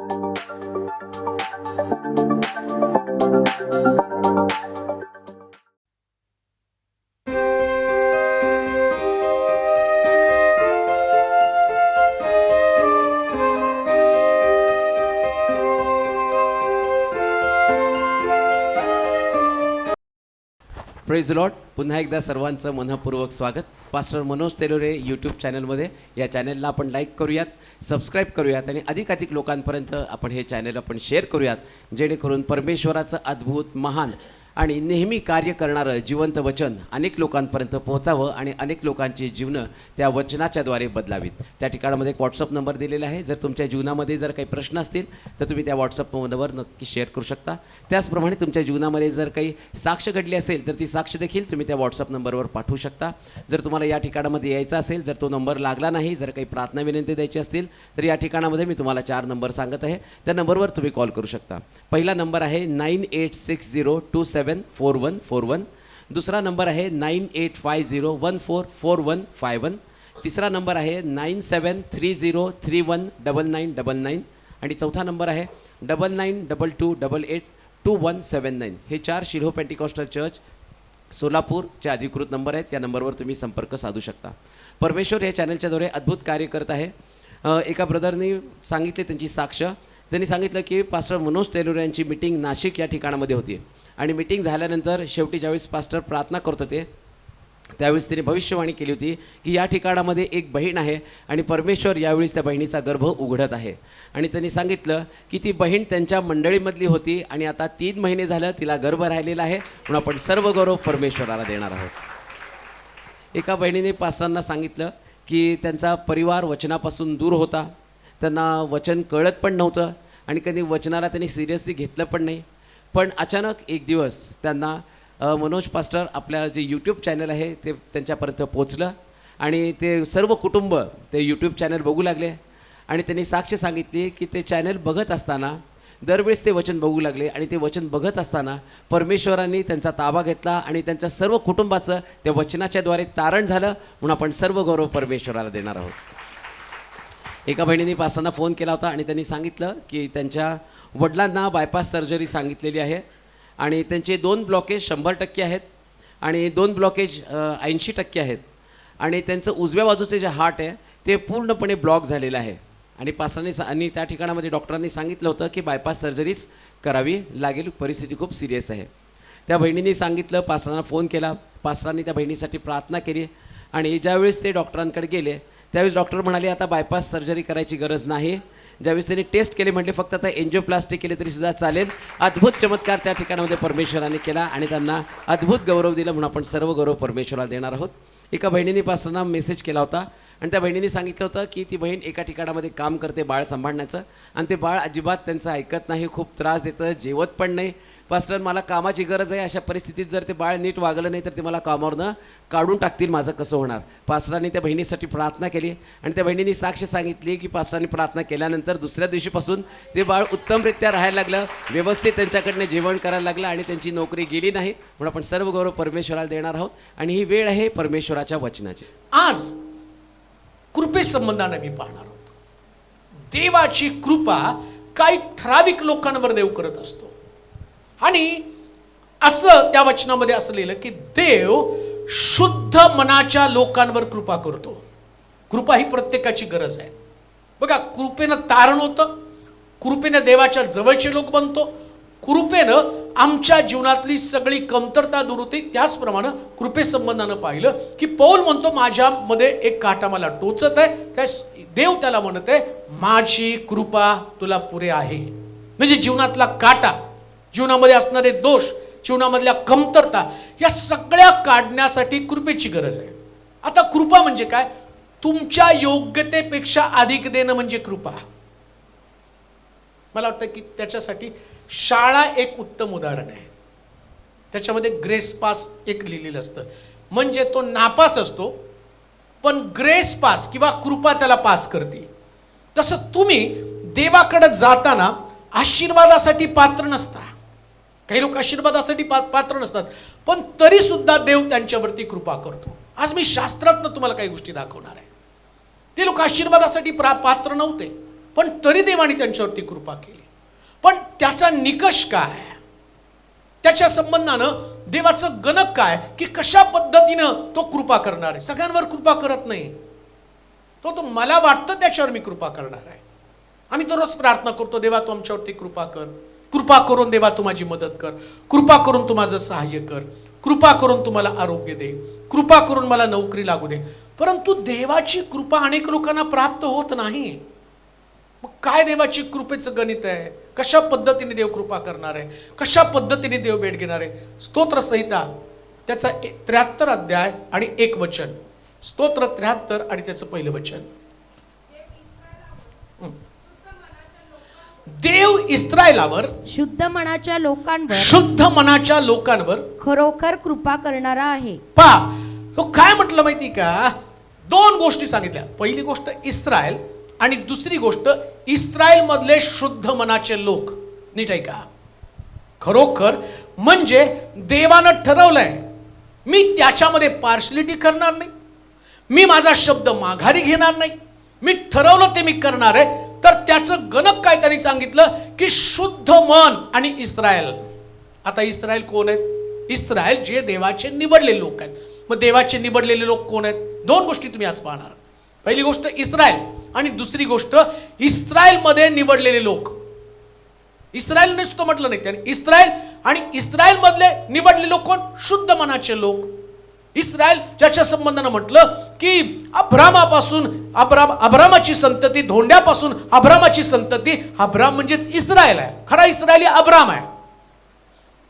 Praise Lord. पुन्हा एकदा सर्वांचं मनःपूर्वक स्वागत. पास्टर मनोज तेलोरे यूट्यूब चॅनलमध्ये. या चॅनलला आपण लाईक करूयात, सबस्क्राईब करूयात आणि अधिकाधिक लोकांपर्यंत आपण हे चॅनल आपण शेअर करूयात, जेणेकरून परमेश्वराचं अद्भुत, महान आणि नेहमी कार्य करणारं जिवंत वचन अनेक लोकांपर्यंत पोहोचावं आणि अनेक लोकांची जीवनं त्या वचनाच्याद्वारे बदलावीत. त्या ठिकाणामध्ये एक व्हॉट्सअप नंबर दिलेला आहे. जर तुमच्या जीवनामध्ये जर काही प्रश्न असतील तर तुम्ही त्या व्हॉट्सअप नंबरवर नक्की शेअर करू शकता. त्याचप्रमाणे तुमच्या जीवनामध्ये जर काही साक्ष घडली असेल तर ती साक्ष देखील तुम्ही त्या व्हॉट्सअप नंबरवर पाठवू शकता. जर तुम्हाला या ठिकाणामध्ये यायचं असेल, जर तो नंबर लागला नाही, जर काही प्रार्थना विनंती द्यायची असतील तर या ठिकाणामध्ये मी तुम्हाला 4 नंबर सांगत आहे. त्या नंबरवर तुम्ही कॉल करू शकता. पहिला नंबर आहे 9860274141. दुसरा नंबर आहे 9850144151. तिसरा नंबर आहे 9730319999 आणि चौथा नंबर आहे 9922882179. हे 4 शिल्हो पेंटिकॉस्टल चर्च सोलापूरचे अधिकृत नंबर आहेत. या नंबरवर तुम्ही संपर्क साधू शकता. परमेश्वर या चॅनलच्याद्वारे अद्भुत कार्य करत आहे. एका ब्रदरनी सांगितले त्यांची साक्ष. त्यांनी सांगितलं की पास्टर मनोज तेलोरे यांची मीटिंग नाशिक या ठिकाणामध्ये होती आणि मीटिंग झाल्यानंतर शेवटी ज्यावेळेस पास्टर प्रार्थना करत होते त्यावेळेस त्यांनी भविष्यवाणी केली होती की या ठिकाणामध्ये एक बहीण आहे आणि परमेश्वर यावेळेस त्या बहिणीचा गर्भ उघडत आहे. आणि त्यांनी सांगितलं की ती बहीण त्यांच्या मंडळीमधली होती आणि आता 3 महिने झालं तिला गर्भ राहिलेला आहे, म्हणून आपण सर्व गौरव परमेश्वराला देणार आहोत. एका बहिणीने पास्टरांना सांगितलं की त्यांचा परिवार वचनापासून दूर होता, त्यांना वचन कळत पण नव्हतं आणि कधी वचनाला त्यांनी सिरियसली घेतलं पण नाही. पण अचानक एक दिवस त्यांना मनोज पास्टर आपल्या जे यूट्यूब चॅनल आहे ते त्यांच्यापर्यंत पोचलं आणि ते सर्व कुटुंब ते यूट्यूब चॅनल बघू लागले आणि त्यांनी साक्ष सांगितली की ते चॅनल बघत असताना दरवेळेस ते वचन बघू लागले आणि ते वचन बघत असताना परमेश्वरांनी त्यांचा ताबा घेतला आणि त्यांच्या सर्व कुटुंबाचं त्या वचनाच्याद्वारे तारण झालं, म्हणून आपण सर्व गौरव परमेश्वराला देणार आहोत. एका बहिणीने पास्टरांना फोन केला होता आणि त्यांनी सांगितलं की त्यांच्या वडिलांना बायपास सर्जरी सांगितलेली आहे आणि त्यांचे 2 ब्लॉकेज 100% आहेत आणि 2 ब्लॉकेज 80% आहेत आणि त्यांचं उजव्या बाजूचे जे हार्ट आहे ते पूर्णपणे ब्लॉक झालेलं आहे आणि पास्टरांनी आणि त्या ठिकाणामध्ये डॉक्टरांनी सांगितलं होतं की बायपास सर्जरीच करावी लागेल, परिस्थिती खूप सिरियस आहे. त्या बहिणीने सांगितलं, पास्टरांना फोन केला, पास्टरांनी त्या बहिणीसाठी प्रार्थना केली आणि ज्यावेळेस ते डॉक्टरांकडे गेले त्यावेळेस डॉक्टर म्हणाले आता बायपास सर्जरी करायची गरज नाही. ज्यावेळेस त्यांनी टेस्ट केले म्हटले फक्त आता एन्जिओप्लास्टी केले तरीसुद्धा चालेल. अद्भुत चमत्कार त्या ठिकाणामध्ये परमेश्वराने केला आणि त्यांना अद्भुत गौरव दिला, म्हणून आपण सर्व गौरव परमेश्वराला देणार आहोत. एका बहिणीने पास्टरांना मेसेज केला होता आणि त्या बहिणीने सांगितलं होतं की ती बहीण एका ठिकाणामध्ये काम करते बाळ सांभाळण्याचं आणि ते बाळ अजिबात त्यांचं ऐकत नाही, खूप त्रास देतं, जेवत पण नाही. पास्टर मला कामाची गरज आहे, अशा परिस्थितीत जर ते बाळ नीट वागलं नाही तर ते मला कामावरनं काढून टाकतील, माझं कसं होणार. पास्टरांनी त्या बहिणीसाठी प्रार्थना केली आणि त्या बहिणीने साक्ष सांगितली की पास्टरांनी प्रार्थना केल्यानंतर दुसऱ्या दिवशीपासून ते बाळ उत्तमरित्या राहायला लागलं, व्यवस्थित त्यांच्याकडनं जेवण करायला लागलं आणि त्यांची नोकरी गेली नाही, म्हणून आपण सर्व गौरव परमेश्वराला देणार आहोत. आणि ही वेळ आहे परमेश्वराच्या वचनाची. आज कृपेसंबंधाने मी पाहणार आहोत. देवाची कृपा काही ठराविक लोकांवर देव करत असतो आणि असं त्या वचनामध्ये असलेलं की देव शुद्ध मनाच्या लोकांवर कृपा करतो. कृपा ही प्रत्येकाची गरज आहे. बघा, कृपेनं तारण होतं, कृपेनं देवाच्या जवळचे लोक बनतो, कृपेनं आमच्या जीवनातली सगळी कमतरता दूर होते. त्याचप्रमाणे कृपेसंबंधानं पाहिलं की पौल म्हणतो माझ्यामध्ये एक काटा मला टोचत आहे, त्यास देव त्याला म्हणत आहे माझी कृपा तुला पुरे आहे. म्हणजे जीवनातला काटा, जीवनामध्ये असणारे दोष, जीवनामधल्या कमतरता या सगळ्या काढण्यासाठी कृपेची गरज आहे. आता कृपा म्हणजे काय? तुमच्या योग्यतेपेक्षा अधिक देणं म्हणजे कृपा. मला वाटतं की त्याच्यासाठी शाळा एक उत्तम उदाहरण आहे. त्याच्यामध्ये ग्रेस पास एक लिहिलेलं असतं, म्हणजे तो नापास असतो पण ग्रेस पास किंवा कृपा त्याला पास करते. तसं तुम्ही देवाकडे जाताना आशीर्वादासाठी पात्र नसता. काही लोक आशीर्वादासाठी पात्र नसतात पण तरी सुद्धा देव त्यांच्यावरती कृपा करतो. आज मी शास्त्रातनं तुम्हाला काही गोष्टी दाखवणार आहे. ते लोक आशीर्वादासाठी पात्र नव्हते पण तरी देवाने त्यांच्यावरती कृपा केली. पण त्याचा निकष काय, त्याच्या संबंधानं देवाचं गणक काय, की कशा पद्धतीनं तो कृपा करणार आहे. सगळ्यांवर कृपा करत नाही. तो मला वाटतं त्याच्यावर मी कृपा करणार आहे. आम्ही तर रोज प्रार्थना करतो, देवा तू आमच्यावरती कृपा कर, कृपा करून देवा तू माझी मदत कर, कृपा करून तू माझं सहाय्य कर, कृपा करून तू मला आरोग्य दे, कृपा करून मला नोकरी लागू दे. परंतु देवाची कृपा अनेक लोकांना प्राप्त होत नाही. मग काय देवाची कृपेचं गणित आहे, कशा पद्धतीने देव कृपा करणार आहे, कशा पद्धतीने देव भेट घेणार आहे. स्तोत्र संहिता त्याचा 73 अध्याय आणि 1 वचन. स्तोत्र 73 आणि त्याचं पहिलं वचन. देव इस्रायलावर शुद्ध मनाच्या लोकांवर खरोखर कृपा करणारा आहे. पहा तो काय म्हटलं माहिती का, 2 गोष्टी सांगितल्या. पहिली गोष्ट इस्रायल आणि दुसरी गोष्ट इस्रायल मधले शुद्ध मनाचे लोक. नीट आहे का, खरोखर म्हणजे देवानं ठरवलंय मी त्याच्यामध्ये पार्शलिटी करणार नाही, मी माझा शब्द माघारी घेणार नाही, मी ठरवलं ते मी करणार आहे. तर त्याचं गणक काय त्यांनी सांगितलं की शुद्ध मन आणि इस्रायल. आता इस्रायल कोण आहेत, इस्रायल जे देवाचे निवडलेले लोक आहेत. मग देवाचे निवडलेले लोक कोण आहेत, 2 गोष्टी तुम्ही आज पाहणार. पहिली गोष्ट इस्रायल आणि दुसरी गोष्ट इस्रायल मध्ये निवडलेले लोक. इस्रायल नुसतं म्हटलं नाही त्याने, इस्रायल आणि इस्रायल मधले निवडलेले लोक कोण, शुद्ध मनाचे लोक. इस्रायल ज्याच्या संबंधानं म्हटलं की अब्रामाची संतती, धोंड्यापासून अब्रामाची संतती. अब्राम म्हणजेच इस्रायल आहे, खरा इस्रायली अब्राम आहे.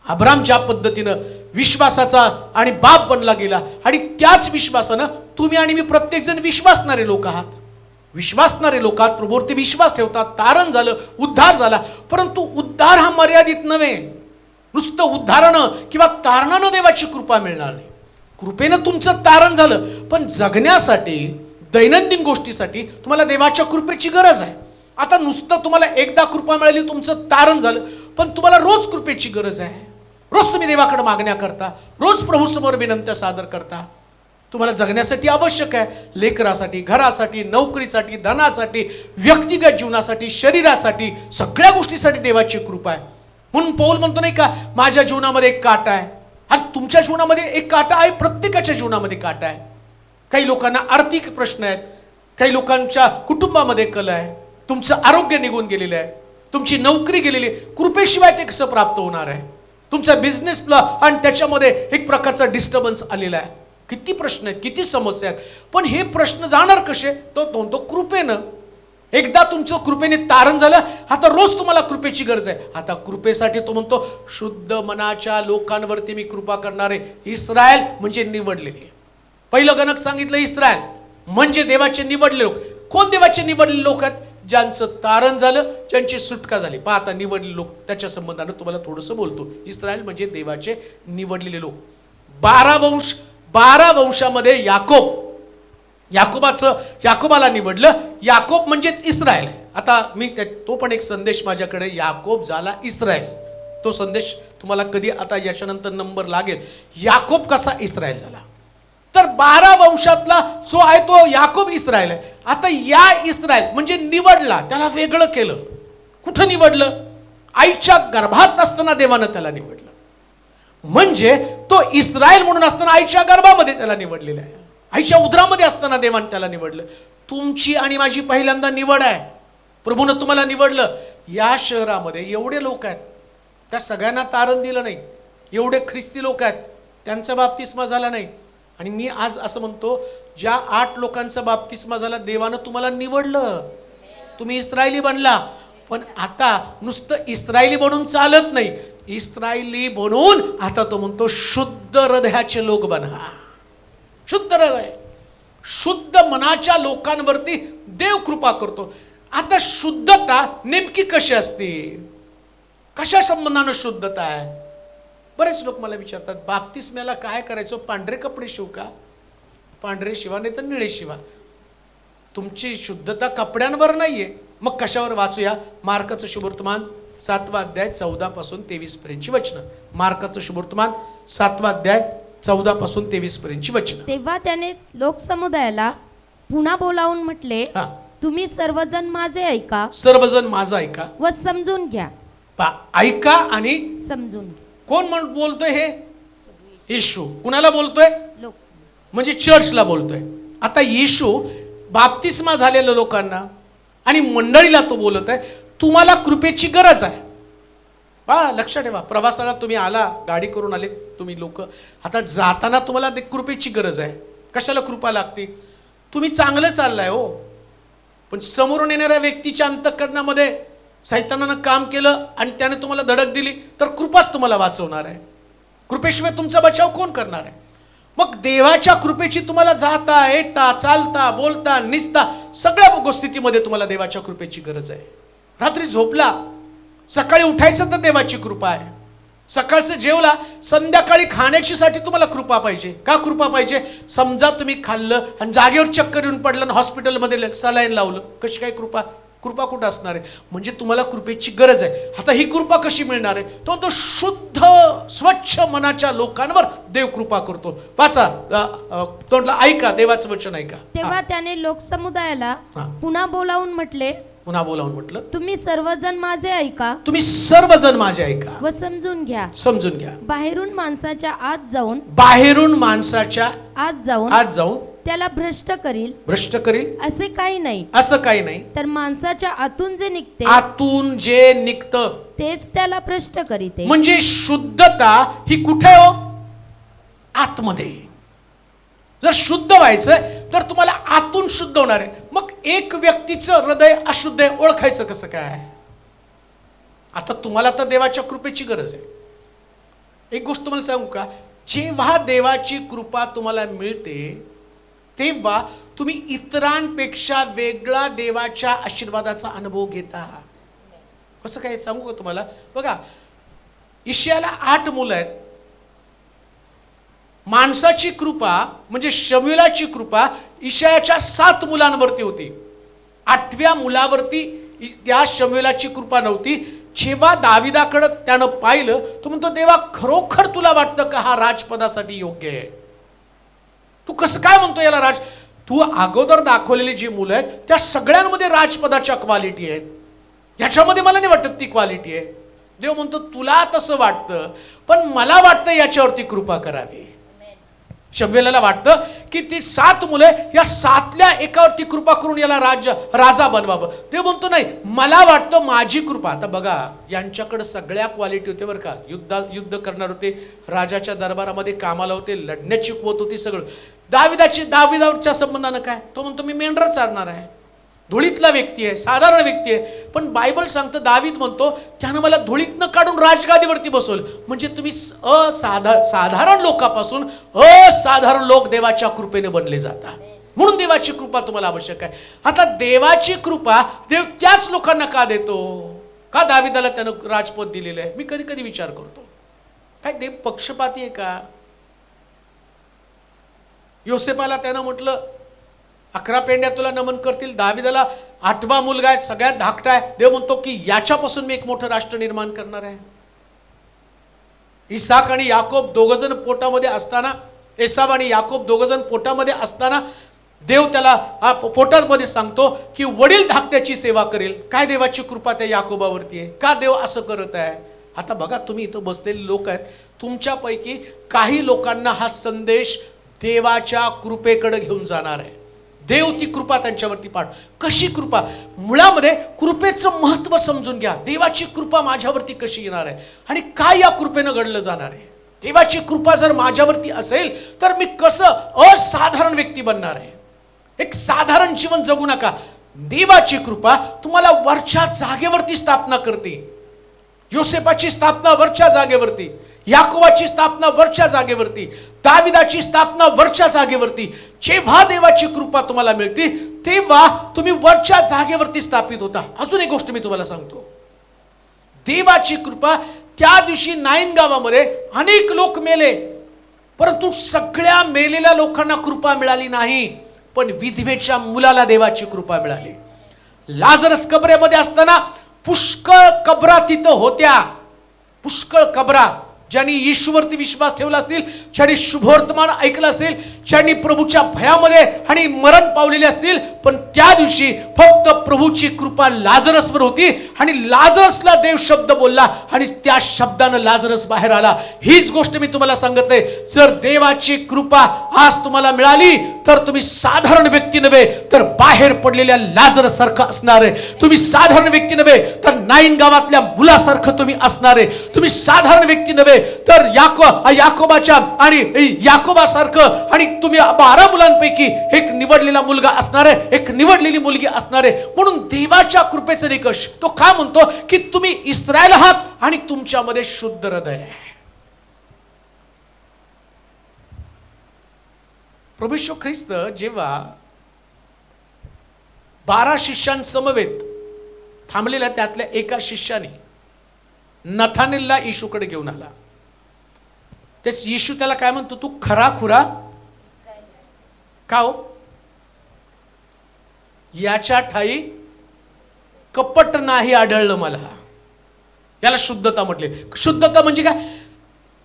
अब्राम ज्या पद्धतीनं विश्वासाचा आणि बाप बनला गेला, आणि त्याच विश्वासानं तुम्ही आणि मी प्रत्येक जण विश्वासणारे लोक आहात. विश्वासणारे लोक आहात, प्रभूवरती विश्वास ठेवतात, तारण झालं, उद्धार झाला. परंतु उद्धार हा मर्यादित नव्हे. नुसतं उद्धारानं किंवा तारणानं देवाची कृपा मिळणार नाही. कृपेनं तुमचं तारण झालं, पण जगण्यासाठी, दैनंदिन गोष्टीसाठी तुम्हाला देवाच्या कृपेची गरज आहे. आता नुसतं तुम्हाला एकदा कृपा मिळाली, तुमचं तारण झालं, पण तुम्हाला रोज कृपेची गरज आहे. रोज तुम्ही देवाकडे मागण्या करता, रोज प्रभू समोर विनंत्या सादर करता. तुम्हाला जगण्यासाठी आवश्यक आहे, लेकरासाठी, घरासाठी, नोकरीसाठी, धनासाठी, व्यक्तिगत जीवनासाठी, शरीरासाठी, सगळ्या गोष्टीसाठी देवाची कृपा आहे. म्हणून पौल म्हणतो नाही का, माझ्या जीवनामध्ये एक काटा आहे. आणि तुमच्या जीवनामध्ये एक काटा आहे, प्रत्येकाच्या जीवनामध्ये काटा आहे. काही लोकांना आर्थिक प्रश्न आहेत, काही लोकांच्या कुटुंबामध्ये कल आहे, तुमचं आरोग्य निघून गेलेलं आहे, तुमची नोकरी गेलेली आहे. कृपेशिवाय ते कसं प्राप्त होणार आहे. तुमच्या बिझनेसला आणि त्याच्यामध्ये एक प्रकारचा डिस्टर्बन्स आलेला आहे. किती प्रश्न आहेत, किती समस्या आहेत. पण हे प्रश्न जाणार कसे, तो कृपेनं. एकदा तुमचं कृपेने तारण झालं, आता रोज तुम्हाला कृपेची गरज आहे. आता कृपेसाठी तो म्हणतो शुद्ध मनाच्या लोकांवरती मी कृपा करणार आहे. इस्रायल म्हणजे निवडलेले. पहिलं गणक सांगितलं इस्रायल म्हणजे देवाचे निवडले लोक. कोण देवाचे निवडलेले लोक आहेत, ज्यांचं तारण झालं, ज्यांची सुटका झाली. पहा आता निवडलेले लोक, त्याच्या संबंधानं तुम्हाला थोडंसं बोलतो. इस्रायल म्हणजे देवाचे निवडलेले लोक. 12 वंशामध्ये याकोबाला निवडलं. याकोब म्हणजेच इस्रायल आहे. आता मी तो पण एक संदेश माझ्याकडे, याकोब झाला इस्रायल. तो संदेश तुम्हाला कधी आता याच्यानंतर नंबर लागेल, याकोब कसा इस्रायल झाला. तर 12 वंशातला जो आहे तो याकोब इस्रायल आहे. आता या इस्रायल म्हणजे निवडला, त्याला वेगळं केलं. कुठं निवडलं, आईच्या गर्भात असताना देवानं त्याला निवडलं. म्हणजे तो इस्रायल म्हणून असताना आईच्या गर्भामध्ये त्याला निवडलेला आहे. आईच्या उदरामध्ये असताना देवाने त्याला निवडलं. तुमची आणि माझी पहिल्यांदा निवड आहे. प्रभूनं तुम्हाला निवडलं. या शहरामध्ये एवढे लोक आहेत, त्या सगळ्यांना तारण दिलं नाही. एवढे ख्रिस्ती लोक आहेत, त्यांचा बाप्तिस्मा झाला नाही. आणि मी आज असं म्हणतो, ज्या 8 लोकांचा बाप्तिस्मा झाला, देवानं तुम्हाला निवडलं, तुम्ही इस्रायली बनला. पण आता नुसतं इस्रायली बनून चालत नाही. इस्रायली बनून आता तो म्हणतो शुद्ध हृदयाचे लोक बना. शुद्ध हृदय, शुद्ध मनाच्या लोकांवरती देव कृपा करतो. आता शुद्धता नेमकी कशी असते, कशा संबंधानं शुद्धता आहे. बरेच लोक मला विचारतात, बाप्तिस्म्याला काय करायचं, पांढरे कपडे शिव का. पांढरे शिवा नाही तर निळे शिवा. तुमची शुद्धता कपड्यांवर नाहीये, मग कशावर. वाचूया मार्काचं शुभवर्तमान 7वा अध्याय 14 पासून 23 पर्यंतची वचनं. मार्काचं शुभवर्तमान 7वा अध्याय 14 पासून 23 पर्यंतची वचनं. तेव्हा त्याने लोकसमुदायाला पुन्हा बोलावून म्हटले, तुम्ही सर्वजण माझे ऐका सर्वजण माझं ऐका. व समजून घ्या. ऐका आणि समजून घ्या. कोण बोलतोय हे? येशू. कुणाला बोलतोय? लोकसंख्या. म्हणजे चर्चला बोलतोय. आता येशू बाप्तिस्मा झालेल्या लोकांना आणि मंडळीला तो बोलत आहे, तुम्हाला कृपेची गरज आहे. लक्षात ठेवा, प्रवासाला तुम्ही आला, गाडी करून आले तुम्ही लोक, आता जाताना तुम्हाला कृपेची गरज आहे. कशाला कृपा लागते? तुम्ही चांगलं चाललाय हो, पण समोरून येणाऱ्या व्यक्तीच्या अंतःकरणामध्ये सैतानानं काम केलं आणि त्याने तुम्हाला धडक दिली, तर कृपाच तुम्हाला वाचवणार आहे. कृपेशिवाय तुमचा बचाव कोण करणार आहे? मग देवाच्या कृपेची तुम्हाला जाता येता चालता बोलता निसता सगळ्या गोष्टीमध्ये तुम्हाला देवाच्या कृपेची गरज आहे. रात्री झोपला, सकाळी उठायचं तर देवाची कृपा आहे. सकाळचं जेवला, संध्याकाळी खाण्याची साठी तुम्हाला कृपा पाहिजे. का कृपा पाहिजे? समजा तुम्ही खाल्लं आणि जागेवर चक्कर येऊन पडलं आणि हॉस्पिटलमध्ये सलाईन लावलं, कशी काय कृपा? कृपा कुठं असणार आहे? म्हणजे तुम्हाला कृपेची गरज आहे. आता ही कृपा कशी मिळणार आहे? तो शुद्ध स्वच्छ मनाच्या लोकांवर देव कृपा करतो. वाचा, तोंडला ऐका, देवाचं वचन ऐका. तेव्हा त्याने लोकसमुदायाला पुन्हा बोलावून म्हटलं, तुम्ही सर्वजण माझे ऐका. तुम्ही सर्वजण माझे ऐका व समजून घ्या. समजून घ्या. बाहेरून माणसाच्या आत जाऊन त्याला भ्रष्ट करील असे काही नाही. तर माणसाच्या आतून जे निघतं तेच त्याला भ्रष्ट करीते. म्हणजे शुद्धता ही कुठे हो? आतमध्ये. जर शुद्ध व्हायचं तर तुम्हाला आतून शुद्ध होणार आहे. मग एक व्यक्तीचं हृदय अशुद्ध आहे, ओळखायचं कसं काय? आता तुम्हाला तर देवाच्या कृपेची गरज आहे. एक गोष्ट तुम्हाला सांगू का? जेव्हा देवाची कृपा तुम्हाला मिळते तेव्हा तुम्ही इतरांपेक्षा वेगळा देवाच्या आशीर्वादाचा अनुभव घेता. कसं काय सांगू का तुम्हाला? बघा, इश्याला 8 मुलं आहेत. माणसाची कृपा म्हणजे शमूएलाची कृपा इशायाच्या 7 मुलांवरती होती. 8व्या मुलावरती त्या शमूएलाची कृपा नव्हती. जेव्हा दाविदाकडे त्यानं पाहिलं, तो म्हणतो, देवा खरोखर तुला वाटतं का हा राजपदासाठी योग्य आहे? तू कसं काय म्हणतो याला राज? तू अगोदर दाखवलेली जी मुलं आहेत त्या सगळ्यांमध्ये राजपदाच्या क्वालिटी आहेत, याच्यामध्ये मला नाही वाटत ती क्वालिटी आहे. देव म्हणतो तुला तसं वाटतं, पण मला वाटतं याच्यावरती कृपा करावी. शमूएलाला वाटतं की ती 7 मुलं, या 7ल्या एकावरती कृपा करून याला राजा बनवावं. ते म्हणतो नाही, मला वाटतं माझी कृपा. आता बघा, यांच्याकडे सगळ्या क्वालिटी होते बरं का. युद्ध करणार होते, राजाच्या दरबारामध्ये कामाला होते, लढण्याची कुवत होती, सगळं. दाविदावरच्या संबंधानं काय? तो म्हणतो मी मेंढर चारणार आहे. धुळीतला व्यक्ती आहे, साधारण व्यक्ती आहे, पण बायबल सांगतं, दावीद म्हणतो त्यानं मला धुळीतनं काढून राजगादीवरती बसवलं. म्हणजे तुम्ही साधारण लोकांपासून असाधारण लोक देवाच्या कृपेने बनले जातात. म्हणून देवाची कृपा तुम्हाला आवश्यक आहे. आता देवाची कृपा देव त्याच लोकांना का देतो? का दाविदाला त्यानं राजपद दिलेलं आहे? मी कधी कधी विचार करतो, काय देव पक्षपाती आहे का? योसेफाला त्यानं म्हटलं 11 पेंड्या तुला नमन करतील. दाविदाला 8वा मुलगा आहे, सगळ्यात धाकटा आहे. देव म्हणतो की याच्यापासून मी एक मोठं राष्ट्र निर्माण करणार आहे. इसाक आणि याकोब दोघजण पोटामध्ये असताना, एसाव आणि याकोब दोघजण पोटामध्ये असताना देव त्याला पोटामध्ये सांगतो की वडील धाकट्याची सेवा करेल. काय देवाची कृपा त्या याकोबावरती आहे? का देव असं करत आहे? आता बघा, तुम्ही इथं बसलेले लोक आहेत, तुमच्यापैकी काही लोकांना हा संदेश देवाच्या कृपेकडे घेऊन जाणार आहे. देव ती कृपा त्यांच्यावरती पाड. कशी कृपा? मुळामध्ये कृपेचं महत्व समजून घ्या. देवाची कृपा माझ्यावरती कशी येणार आहे आणि काय या कृपेनं घडलं जाणार आहे? देवाची कृपा जर माझ्यावरती असेल तर मी कसं असाधारण व्यक्ती बनणार आहे? एक साधारण जीवन जगू नका. देवाची कृपा तुम्हाला वरच्या जागेवरती स्थापना करते. योसेफाची स्थापना वरच्या जागेवरती, याकोबाची स्थापना वरच्या जागेवरती, दाविदाची स्थापना वरच्या जागेवरती. जेव्हा देवाची कृपा तुम्हाला मिळते तेव्हा तुम्ही वरच्या जागेवरती स्थापित होता. अजून एक गोष्ट मी तुम्हाला सांगतो, देवाची कृपा त्या दिवशी नाईन गावामध्ये अनेक लोक मेले, परंतु सगळ्या मेलेल्या लोकांना कृपा मिळाली नाही, पण विधवेच्या मुलाला देवाची कृपा मिळाली. लाजरस कबरेमध्ये असताना पुष्कळ कबरा तिथं होत्या, पुष्कळ कबरा ज्यांनी येशूवरती विश्वास ठेवला असतील, ज्यांनी शुभवर्तमान ऐकलं असेल, ज्यांनी प्रभूच्या भयामध्ये आणि मरण पावलेले असतील, पण त्या दिवशी फक्त प्रभूची कृपा लाजरसवर होती आणि लाजरसला देव शब्द बोलला आणि त्या शब्दानं लाजरस बाहेर आला. हीच गोष्ट मी तुम्हाला सांगत आहे, जर देवाची कृपा आज तुम्हाला मिळाली तर तुम्ही साधारण व्यक्ती नव्हे तर बाहेर पडलेल्या लाजरस सारखं असणार आहे. तुम्ही साधारण व्यक्ती नव्हे तर नाईन गावातल्या मुलासारखं तुम्ही असणार आहे. तुम्ही साधारण व्यक्ती नव्हे तर याकोबाच्या आणि याकोबासारखं, आणि तुम्ही 12 मुलांपैकी एक निवडलेला मुलगा असणार आहे, एक निवडलेली मुलगी असणार आहे. म्हणून देवाच्या कृपेचा निकष तो काय म्हणतो की तुम्ही इस्रायल आहात आणि तुमच्यामध्ये शुद्ध हृदय आहे. प्रभू येशू ख्रिस्त जेव्हा 12 शिष्यांसमवेत थांबलेल्या त्यातल्या एका शिष्याने नथानेलला येशूकडे घेऊन आला. ते येशू त्याला काय म्हणतो, तू खरा खुरा का हो, याच्या ठाई कपट नाही आढळलं मला. याला शुद्धता म्हटले. शुद्धता म्हणजे काय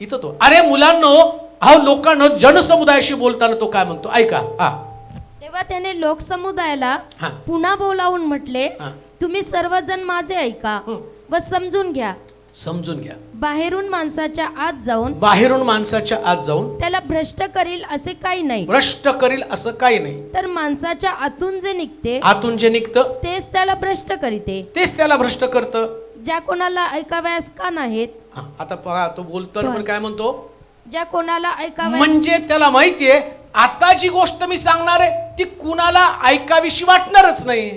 इथं तो, अरे मुलांनो, अहो लोकांना जनसमुदायाशी बोलताना तो काय म्हणतो ऐका. तेव्हा त्याने लोकसमुदायाला पुन्हा बोलावून म्हटले, तुम्ही सर्वजण माझे ऐका व समजून घ्या. समजून घ्या. बाहेरून माणसाच्या आत जाऊन त्याला भ्रष्ट करील असे काही नाही. भ्रष्ट करील असं काही नाही. तर माणसाच्या आतून जे निघतं तेच त्याला भ्रष्ट करीते. तेच त्याला भ्रष्ट करतं. ज्या कोणाला ऐकाव्यास का नाहीत. आता बघा तो बोलताना पण काय म्हणतो, ज्या कोणाला ऐकाव्यास, म्हणजे त्याला माहितीये आता जी गोष्ट मी सांगणार आहे ती कुणाला ऐकावीशी वाटणारच नाही.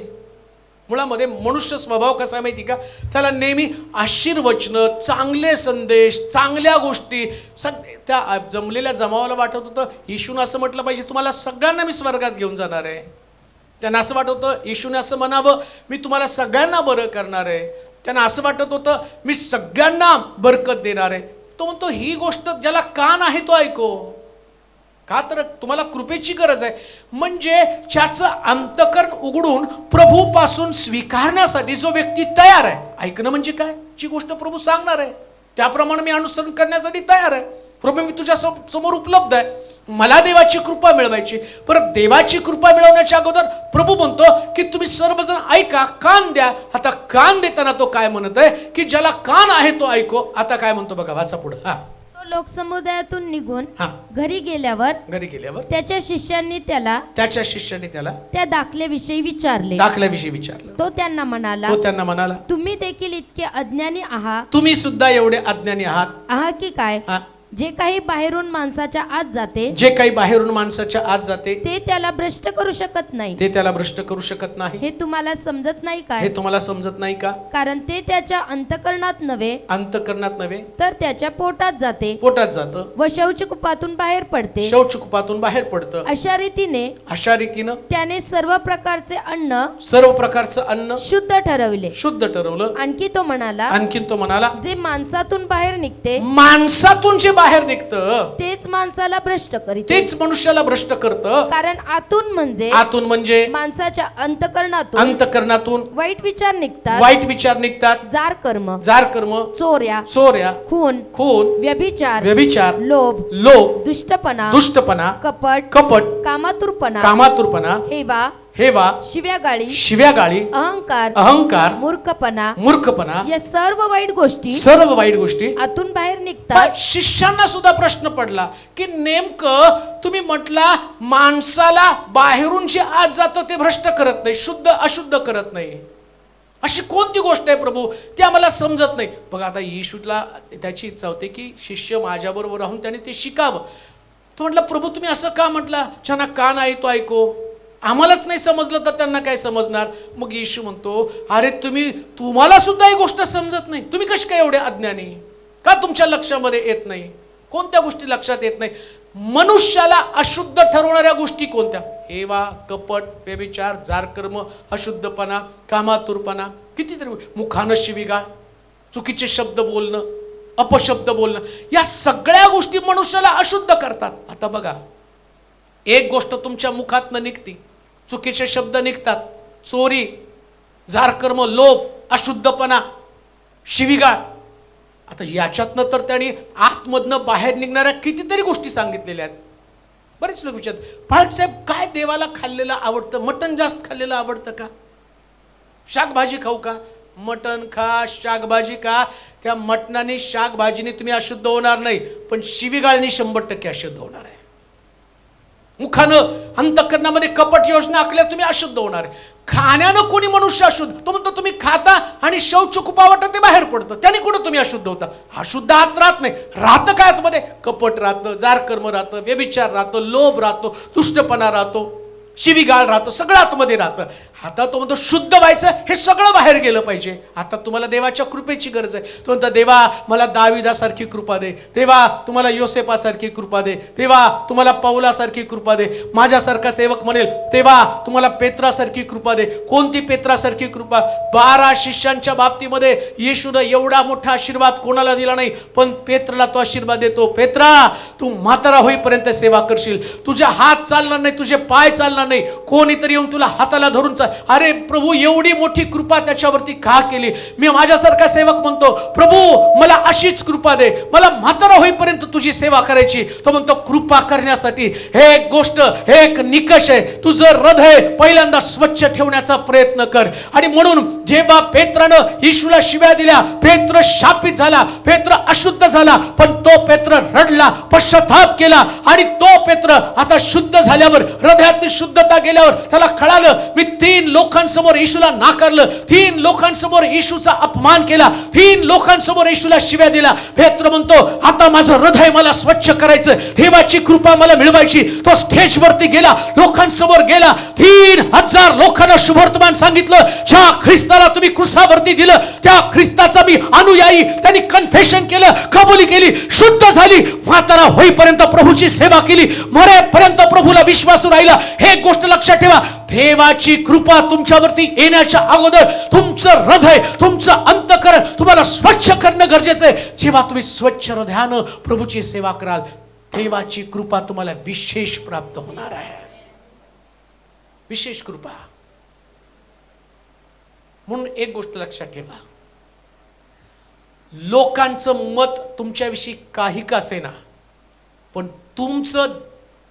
मुळामध्ये मनुष्य स्वभाव कसा माहिती का, त्याला नेहमी आशीर्वचन, चांगले संदेश, चांगल्या गोष्टी, त्या जमलेल्या जमावाला वाटत होतं येशूने असं म्हटलं पाहिजे, तुम्हाला सगळ्यांना मी स्वर्गात घेऊन जाणार आहे. त्यांना असं वाटत होतं येशूने असं म्हणावं, मी तुम्हाला सगळ्यांना बरं करणार आहे. त्यांना असं वाटत होतं मी सगळ्यांना बरकत देणार आहे. तो म्हणतो ही गोष्ट ज्याला कान आहे तो ऐको. का तर तुम्हाला कृपेची गरज आहे. म्हणजे ज्याचं अंतकरण उघडून प्रभूपासून स्वीकारण्यासाठी जो व्यक्ती तयार आहे. ऐकणं म्हणजे काय, जी गोष्ट प्रभू सांगणार आहे त्याप्रमाणे मी अनुसरण करण्यासाठी तयार आहे. प्रभू मी तुझ्या समोर उपलब्ध आहे, मला देवाची कृपा मिळवायची. परत देवाची कृपा मिळवण्याच्या अगोदर प्रभू म्हणतो की तुम्ही सर्वजण ऐका, कान द्या. आता कान देताना तो काय म्हणत आहे की ज्याला कान आहे तो ऐको. आता काय म्हणतो बघा, वाचा पुढे. तो लोकसमुदायातून निघून घरी गेल्यावर त्याच्या शिष्यांनी त्याला त्या दाखल्याविषयी विचारले. तो त्यांना म्हणाला, तुम्ही देखील इतके अज्ञानी आहात. तुम्ही सुद्धा एवढे अज्ञानी आहात की काय. जे काही बाहेरून माणसाच्या आत जाते ते त्याला भ्रष्ट करू शकत नाही. हे तुम्हाला समजत नाही काय. कारण ते त्याच्या अंतकरणात नव्हे तर त्याच्या पोटात जातं व शौचकुपातून बाहेर पडते. अशा रीतीनं त्याने सर्व प्रकारचे अन्न शुद्ध ठरवलं. आणखी तो म्हणाला, जे माणसातून बाहेर निघते, माणसातून जे बाहेर निघतं तेच माणसाला भ्रष्ट करीत, तेच मनुष्याला भ्रष्ट करतं. कारण आतून म्हणजे माणसाच्या अंतकरणातून वाईट विचार निघतात. जार कर्म, चोऱ्या, खून, व्यभिचार, लोभ, दुष्टपणा, कपट, कामातुरपणा, हेवा, शिव्या गाळी, अहंकार, मूर्खपणा, या सर्व वाईट गोष्टी आतून बाहेर निघतात. शिष्यांना सुद्धा प्रश्न पडला की नेमकं तुम्ही म्हटला माणसाला बाहेरून जे आत जातं ते भ्रष्ट करत नाही, शुद्ध अशुद्ध करत नाही. अशी कोणती गोष्ट आहे प्रभू, ती आम्हाला समजत नाही. बघा आता येशूला त्याची इच्छा होती की शिष्य माझ्याबरोबर राहून त्याने ते शिकावं. तो म्हटला, प्रभू तुम्ही असं का म्हटला, ज्यांना कान आहे तो ऐको. आम्हालाच नाही समजलं तर त्यांना काय समजणार. मग येशू म्हणतो, अरे तुम्हाला सुद्धा ही गोष्ट समजत नाही, तुम्ही कशी काय एवढे अज्ञानी. का तुमच्या लक्षामध्ये येत नाही, कोणत्या गोष्टी लक्षात येत नाही. मनुष्याला अशुद्ध ठरवणाऱ्या गोष्टी कोणत्या, हेवा, कपट, व्यभिचार, जारकर्म, अशुद्धपणा, कामातुरपणा, कितीतरी, मुखानं शिवीगाळ, चुकीचे शब्द बोलणं, अपशब्द बोलणं, या सगळ्या गोष्टी मनुष्याला अशुद्ध करतात. आता बघा, एक गोष्ट तुमच्या मुखातनं निघती, चुकीचे शब्द निघतात, चोरी, जारकर्म, लोभ, अशुद्धपणा, शिवीगाळ, आता याच्यातनं तर त्यांनी आतमधनं बाहेर निघणाऱ्या कितीतरी गोष्टी सांगितलेल्या आहेत. बरेच लोक विचारतात, पाळकसाहेब काय देवाला खाल्लेलं आवडतं? मटण जास्त खाल्लेलं आवडतं का? शाकभाजी खाऊ का? मटण खा, शाकभाजी खा. त्या मटणाने शाकभाजीने तुम्ही अशुद्ध होणार नाही, पण शिवीगाळणी 100% अशुद्ध होणार आहे. मुखानं अंतःकरणामध्ये कपट योजना आखल्या तुम्ही अशुद्ध होणार आहे. खाण्यानं कोणी मनुष्य अशुद्ध? तो म्हणतो तुम्ही खाता आणि शौच कुपावट ते बाहेर पडतं, त्याने कुठं तुम्ही अशुद्ध होता? अशुद्ध आत राहत नाही. राहतं काय आतमध्ये? कपट राहतं, जारकर्म राहतं, व्यभिचार राहतो, लोभ राहतो, दुष्टपणा राहतो, शिवीगाळ राहतो, सगळं आतमध्ये राहतं. आता तो म्हणतो शुद्ध व्हायचं, हे सगळं बाहेर गेलं पाहिजे. आता तुम्हाला देवाच्या कृपेची गरज आहे. तो म्हणतो देवा मला दाविदासारखी कृपा दे, देवा तुम्हाला योसेफासारखी कृपा दे, देवा तुम्हाला पौलासारखी कृपा दे. माझ्यासारखा सेवक म्हणेल तेव्हा तुम्हाला पेत्रासारखी कृपा दे. कोणती पेत्रासारखी कृपा? 12 शिष्यांच्या बाबतीमध्ये येशूनं एवढा मोठा आशीर्वाद कोणाला दिला नाही, पण पेत्राला तो आशीर्वाद देतो. पेत्रा तू म्हातारा होईपर्यंत सेवा करशील, तुझे हात चालणार नाही, तुझे पाय चालणार नाही, कोणीतरी येऊन तुला हाताला धरून चाल. अरे प्रभू एवढी मोठी कृपा त्याच्यावरती का केली? मी माझ्यासारखा सेवक म्हणतो प्रभू मला अशीच कृपा दे, मला म्हातारा होईपर्यंत तुझी सेवा करायची. तो म्हणतो कृपा करण्यासाठी हे एक गोष्ट, हे एक निकष आहे, तुझं हृदय पहिल्यांदा स्वच्छ ठेवण्याचा प्रयत्न कर. आणि म्हणून जेव्हा पेत्रानं येशूला शिव्या दिल्या, पेत्र शापित झाला, पेत्र अशुद्ध झाला, पण तो पेत्र रडला, पश्चाताप केला. आणि तो पेत्र आता शुद्ध झाल्यावर, हृदयातली शुद्धता गेल्यावर त्याला कळालं मी 3 लोकांसमोर येशूला नाकारलं, 3 लोकांसमोर येशूचा अपमान केला, 3 लोकांसमोर येशूला शिव्या दिला. पेत्र म्हणतो आता माझं हृदय मला स्वच्छ करायचं, देवाची कृपा मला मिळवायची. तो स्टेजवरती गेला, लोकांसमोर गेला, 3000 लोकांना शुभवर्तमान सांगितलं. ज्या ख्रिस्ताला तुम्ही क्रुसावरती दिलं त्या ख्रिस्ताचा मी अनुयायी. त्यांनी कन्फेशन केलं, कबुली केली, शुद्ध झाली, म्हातारा होईपर्यंत प्रभूची सेवा केली, मरेपर्यंत प्रभूला विश्वासू राहिला. हे गोष्ट लक्षात ठेवा, देवाची कृपा तुमच्यावरती येण्याच्या अगोदर तुमचं हृदय, तुमचं अंतःकरण तुम्हाला स्वच्छ करणं गरजेचं आहे. जेव्हा तुम्ही स्वच्छ हृदयानं प्रभूची सेवा कराल, देवाची कृपा तुम्हाला विशेष प्राप्त होणार आहे. विशेष कृपा. म्हणून एक गोष्ट लक्षात ठेवा, लोकांचं मत तुमच्याविषयी काही का असेना, पण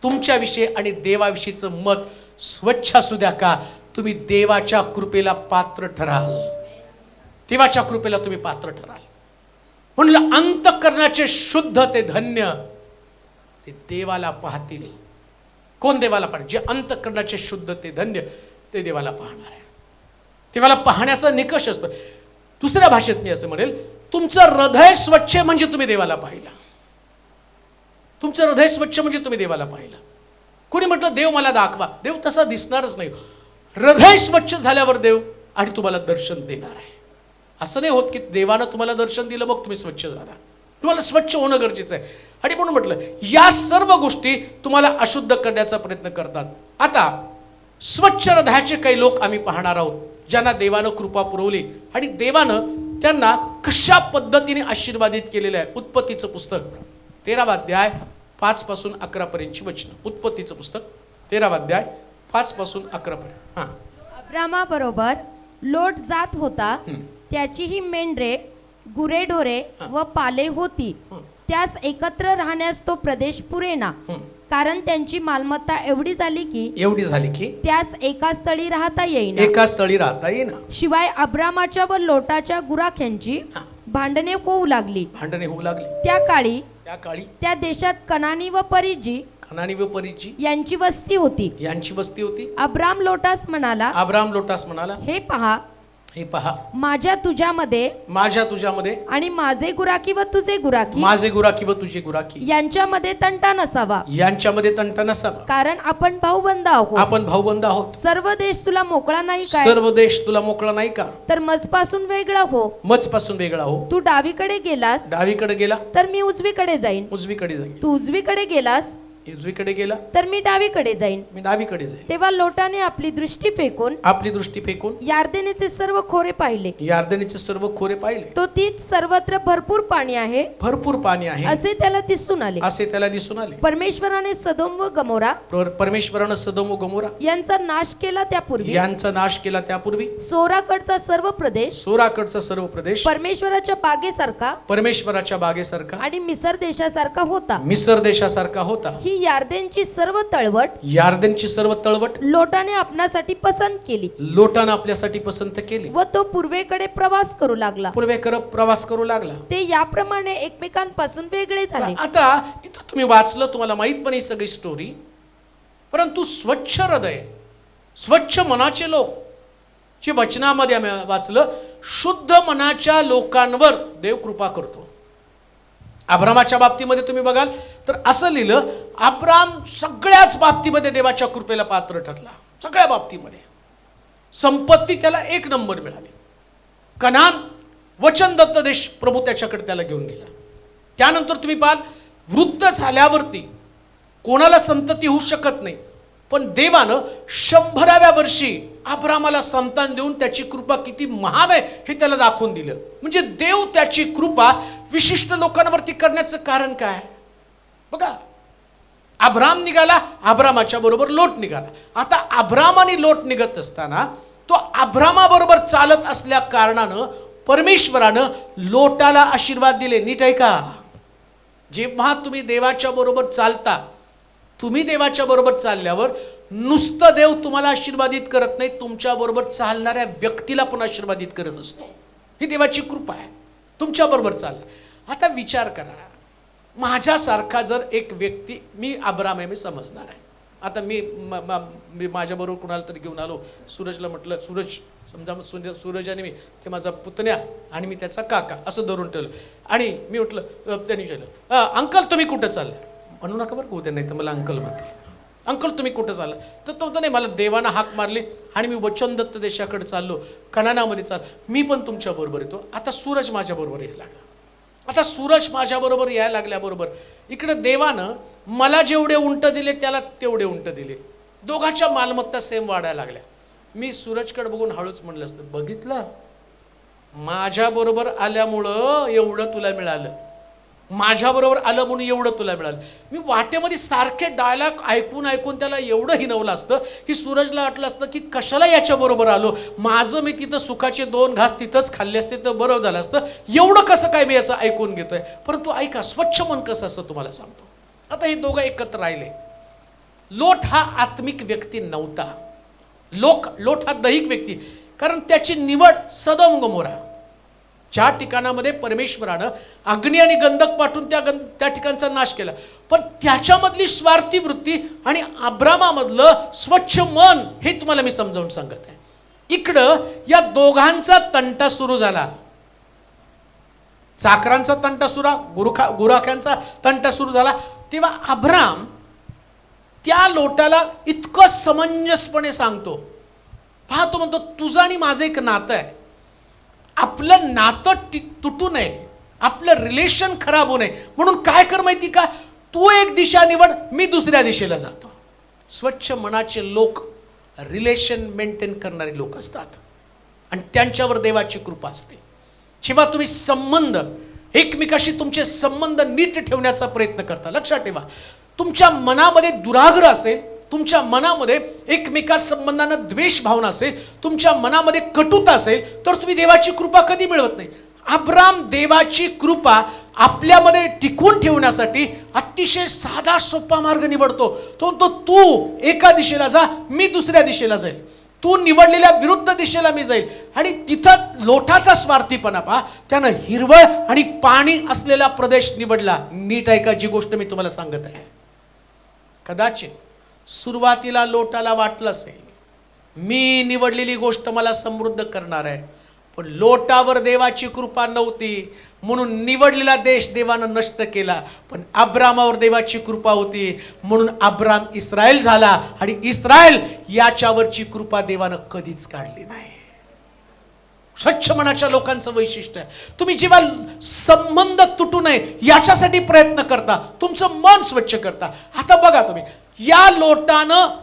तुमच्याविषयी आणि देवाविषयीचं मत स्वच्छ असू द्या का, तुम्ही देवाच्या कृपेला पात्र ठराल. देवाच्या कृपेला तुम्ही पात्र ठराल. म्हणलं अंतःकरणाचे शुद्ध ते धन्य, ते देवाला पाहतील. कोण देवाला पाहणार? जे अंतःकरणाचे शुद्ध ते धन्य, ते देवाला पाहणार आहे. देवाला पाहण्याचा निकष असतो. दुसऱ्या भाषेत मी असं म्हणेल, तुमचं हृदय स्वच्छ म्हणजे तुम्ही देवाला पाहिला. तुमचं हृदय स्वच्छ म्हणजे तुम्ही देवाला पाहिलं. कोणी म्हटलं देव मला दाखवा, देव तसा दिसणारच नाही. हृदय स्वच्छ झाल्यावर देव आणि तुम्हाला दर्शन देणार आहे. असं नाही होत की देवानं तुम्हाला दर्शन दिलं मग तुम्ही स्वच्छ झाला. तुम्हाला स्वच्छ होणं गरजेचं आहे. आणि म्हणून म्हटलं या सर्व गोष्टी तुम्हाला अशुद्ध करण्याचा प्रयत्न करतात. आता स्वच्छ हृदयाचे काही लोक आम्ही पाहणार आहोत, ज्यांना देवानं कृपा पुरवली आणि देवानं त्यांना कशा पद्धतीने आशीर्वादित केलेलं आहे. उत्पत्तीचं पुस्तक 13वा अध्याय 5 पासून 11 पर्यंतची वचनं. उत्पत्तीचं पुस्तक 13वा अध्याय 5 पासून 11 पर्यंत. अब्रामाबरोबर लोट जात होता, त्याची ही मेंढरे, गुरेढोरे व पाले होती. त्यास एकत्र राहण्यास तो प्रदेश पुरेना, कारण त्यांची मालमत्ता एवढी झाली की त्यास एका स्थळी राहता येईना. शिवाय अब्रामाच्या व लोटाच्या गुराख्यांची भांडणे होऊ लागली. त्या काळी त्या देशात कनानी व परिजी यांची वस्ती होती. अब्राम लोटास म्हणाला, हे पहा माझ्या तुझ्यामध्ये आणि माझे गुराखी व तुझे गुराखी यांच्यामध्ये तंटा नसावा. कारण आपण भाऊबंद आहोत. सर्व देश तुला मोकळा नाही का? तर मजपासून वेगळा हो. तू डावीकडे गेला तर मी उजवीकडे जाईन. तू उजवीकडे गेलास उजवीकडे गेला तर मी डावीकडे जाईन. मी डावीकडे जाईन. तेव्हा लोटाने आपली दृष्टी फेकून यार्देनेचे सर्व खोरे पाहिले. तो तीच सर्वत्र भरपूर पाणी आहे असे त्याला दिसून आले. परमेश्वराने सदोम व गमोरा यांचा नाश केला त्यापूर्वी सोराकडचा सर्व प्रदेश परमेश्वराच्या बागेसारखा आणि मिसर देशासारखा होता. ही यार्देनची सर्व तळवट लोटाने आपल्यासाठी पसंत केली व तो पूर्वेकडे प्रवास करू लागला. ते याप्रमाणे एकमेकांपासून वेगळे झाले. आता इथं तुम्ही वाचलं, तुम्हाला माहित पण ही सगळी स्टोरी, परंतु स्वच्छ हृदय स्वच्छ मनाचे लोक जे वचनामध्ये आम्ही वाचलं, शुद्ध मनाच्या लोकांवर देव कृपा करतो. अब्रामाच्या बाबतीमध्ये तुम्ही बघाल तर असं लिहिलं, अब्राम सगळ्याच बाबतीमध्ये देवाच्या कृपेला पात्र ठरला. सगळ्या बाबतीमध्ये संपत्ती त्याला 1 नंबर मिळाली. कनान वचनदत्त देश प्रभू त्याच्याकडे त्याला घेऊन गेला. त्यानंतर तुम्ही पाहाल, वृद्ध झाल्यावरती कोणाला संतती होऊ शकत नाही, पण देवानं 100व्या वर्षी अब्रामाला संतान देऊन त्याची कृपा किती महान आहे हे त्याला दाखवून दिलं. म्हणजे देव त्याची कृपा विशिष्ट लोकांवरती करण्याचं कारण काय बघा. अब्राम निघाला, अब्रामाच्या बरोबर लोट निघाला. आता अब्राम आणि लोट निघत असताना तो अब्रामाबरोबर चालत असल्या कारणानं परमेश्वरानं लोटाला आशीर्वाद दिले. नीट आहे का? जेव्हा तुम्ही देवाच्या बरोबर चालता, तुम्ही देवाच्या बरोबर चालल्यावर नुसतं देव तुम्हाला आशीर्वादित करत नाही, तुमच्या बरोबर चालणाऱ्या व्यक्तीला पण आशीर्वादित करत असतो. ही देवाची कृपा आहे तुमच्या बरोबर चालला. आता विचार करा, माझ्यासारखा जर एक व्यक्ती, मी अब्राम आहे, मी समजणार आहे. आता मी माझ्याबरोबर कुणाला तरी घेऊन आलो, सूरजला म्हटलं, सूरज समजा सूरज आणि मी, ते माझा पुतण्या आणि मी त्याचा काका असं धरून ठेवलं. आणि मी म्हटलं, त्यांनी केलं, अंकल तुम्ही कुठं चाललं? म्हणू नका बरं, उद्या नाही तर मला अंकल म्हणतील. अंकल तुम्ही कुठं चाललं? तर तो नाही, मला देवानं हाक मारली आणि मी वचनदत्त देशाकडे चाललो, कनानामध्ये चाल, मी पण तुमच्या बरोबर येतो. आता सूरज माझ्या बरोबर यायला लागला. आता सूरज माझ्या बरोबर यायला लागल्याबरोबर इकडे देवानं मला जेवढे उंट दिले त्याला तेवढे उंट दिले. दोघांच्या मालमत्ता सेम वाढायला लागल्या. मी सूरजकडे बघून हळूच म्हणलं असतं, बघितलं, माझ्या बरोबर आल्यामुळं एवढं तुला मिळालं, माझ्या बरोबर आलं म्हणून एवढं तुला मिळालं. मी वाटेमध्ये सारखे डायलॉग ऐकून त्याला एवढं हिनवलं असतं की सूरजला वाटलं असतं की कशाला याच्या बरोबर आलो, माझं मी तिथं सुखाचे 2 घास तिथंच खाल्ले असते तर बरं झालं असतं, एवढं कसं काय मी याचं ऐकून घेतोय. परंतु ऐका, स्वच्छ मन कसं असतं तुम्हाला सांगतो. आता हे दोघं एकत्र राहिले. लोट हा आत्मिक व्यक्ती नव्हता. लोट हा दैहिक व्यक्ती, कारण त्याची निवड सदोम गमोरा, ज्या ठिकाणामध्ये परमेश्वरानं अग्नी आणि गंधक पाठवून त्या ठिकाणचा नाश केला, पण त्याच्यामधली स्वार्थी वृत्ती आणि अब्रामामधलं स्वच्छ मन हे तुम्हाला मी समजावून सांगत आहे. इकडं या दोघांचा तंटा सुरू झाला. चाकरांचा तंटा गुराख्यांचा तंटा सुरू झाला. तेव्हा अब्राम त्या लोटाला इतकं समंजसपणे सांगतो, पाहतो, म्हणतो, तुझं आणि माझं एक नातं आहे, आपलं नातं तुटू नये, आपलं रिलेशन खराब होऊ नये, म्हणून काय कर माहिती का, तू एक दिशा निवड, मी दुसऱ्या दिशेला जातो. स्वच्छ मनाचे लोक रिलेशन मेंटेन करणारे लोक असतात आणि त्यांच्यावर देवाची कृपा असते. जेव्हा तुम्ही संबंध एकमेकाशी तुमचे संबंध नीट ठेवण्याचा प्रयत्न करता, लक्षात ठेवा, तुमच्या मनामध्ये दुराग्रह असेल, तुमच्या मनामध्ये एकमेका संबंधानं द्वेष भावना असेल, तुमच्या मनामध्ये कटुता असेल, तर तुम्ही देवाची कृपा कधी मिळवत नाही. अब्राम देवाची कृपा आपल्यामध्ये टिकवून ठेवण्यासाठी अतिशय साधा सोपा मार्ग निवडतो. तो म्हणतो, तू एका दिशेला जा, मी दुसऱ्या दिशेला जाईल, तू निवडलेल्या विरुद्ध दिशेला मी जाईल. आणि तिथं लोटाचा स्वार्थीपणा पहा, त्यानं हिरवळ आणि पाणी असलेला प्रदेश निवडला. नीट ऐका जी गोष्ट मी तुम्हाला सांगत आहे. कदाचित सुरुवातीला लोटाला वाटलं असेल, मी निवडलेली गोष्ट मला समृद्ध करणार आहे, पण लोटावर देवाची कृपा नव्हती म्हणून निवडलेला देश देवानं नष्ट केला. पण अब्रामावर देवाची कृपा होती म्हणून अब्राम इस्रायल झाला, आणि इस्रायल याच्यावरची कृपा देवानं कधीच काढली नाही. स्वच्छ मनाच्या लोकांचं वैशिष्ट्य आहे. तुम्ही जेव्हा संबंध तुटू नये याच्यासाठी प्रयत्न करता, तुमचं मन स्वच्छ करता. आता बघा तुम्ही, या लोटानं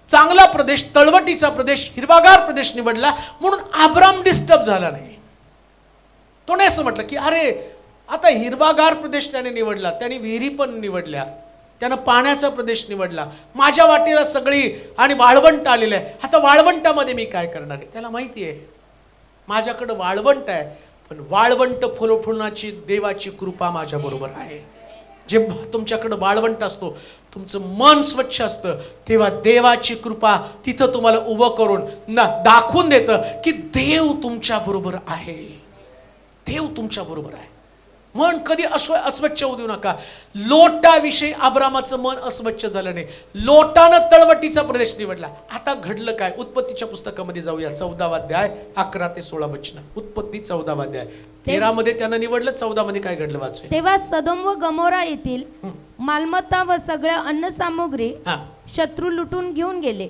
चांगला प्रदेश, तळवटीचा प्रदेश, हिरवागार प्रदेश निवडला म्हणून अब्राम डिस्टर्ब झाला नाही. तो नाही असं म्हटलं की अरे आता हिरवागार प्रदेश त्याने निवडला, त्याने विहिरी पण निवडल्या, त्यानं पाण्याचा प्रदेश निवडला, माझ्या वाटेला सगळी आणि वाळवंट आलेलं आहे, आता वाळवंटामध्ये मी काय करणार आहे. त्याला माहिती आहे माझ्याकडं वाळवंट आहे, पण वाळवंट फुलवण्याची देवाची कृपा माझ्या बरोबर आहे. जेव्हा तुमच्याकडं वाळवंट असतो, तुमचं मन स्वच्छ असतं, तेव्हा देवाची कृपा तिथं तुम्हाला उभं करून दाखवून देतं की देव तुमच्या बरोबर आहे. देव तुमच्या बरोबर आहे. मन कधी अस्वच्छ होऊ देऊ नका. लोटाविषयी अब्रामाचं मन अस्वच्छ झालं नाही. लोटानं तळवटीचा प्रदेश निवडला. आता घडलं काय? उत्पत्तीच्या पुस्तकामध्ये जाऊया, 14वा अध्याय 11 ते 16 वचन. उत्पत्ती 14वा अध्याय 13 मध्ये त्यानं निवडलं, 14 मध्ये काय घडलं वाचूया. तेव्हा सदोम व गमोरा येथील मालमत्ता व सगळ्या अन्न सामुग्री शत्रू लुटून घेऊन गेले.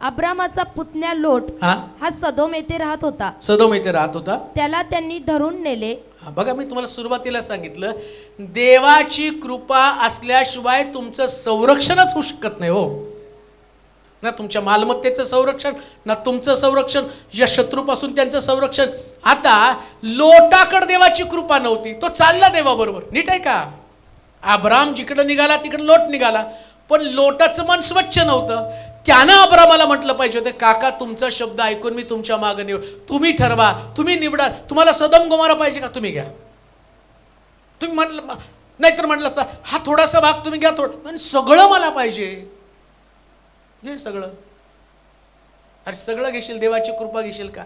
अब्रामाचा पुतण्या लोट हा सदोम येथे राहत होता. सदोम येथे राहत होता. त्याला त्यांनी धरून नेले. बघा, मी तुम्हाला सुरुवातीला सांगितलं, देवाची कृपा असल्याशिवाय तुमचं संरक्षणच होऊ शकत नाही. हो ना, तुमच्या मालमत्तेचं संरक्षण, ना तुमचं संरक्षण, या शत्रूपासून त्यांचं संरक्षण. आता लोटाकडे देवाची कृपा नव्हती, तो चालला देवाबरोबर. नीट आहे का? अब्राम जिकडे निघाला तिकडे लोट निघाला, पण लोटाचं मन स्वच्छ नव्हतं. त्यानं अब्रामाला म्हटलं पाहिजे होतं, काका तुमचा शब्द ऐकून मी तुमच्या मागे निवड, तुम्ही ठरवा, तुम्ही निवडा, तुम्हाला सदोम गोमोरा पाहिजे का, तुम्ही घ्या. तुम्ही म्हटलं, नाहीतर म्हटलं असतं हा थोडासा भाग तुम्ही घ्या, थोडं, सगळं मला पाहिजे. घे सगळं. अरे सगळं घेशील, देवाची कृपा घेशील का?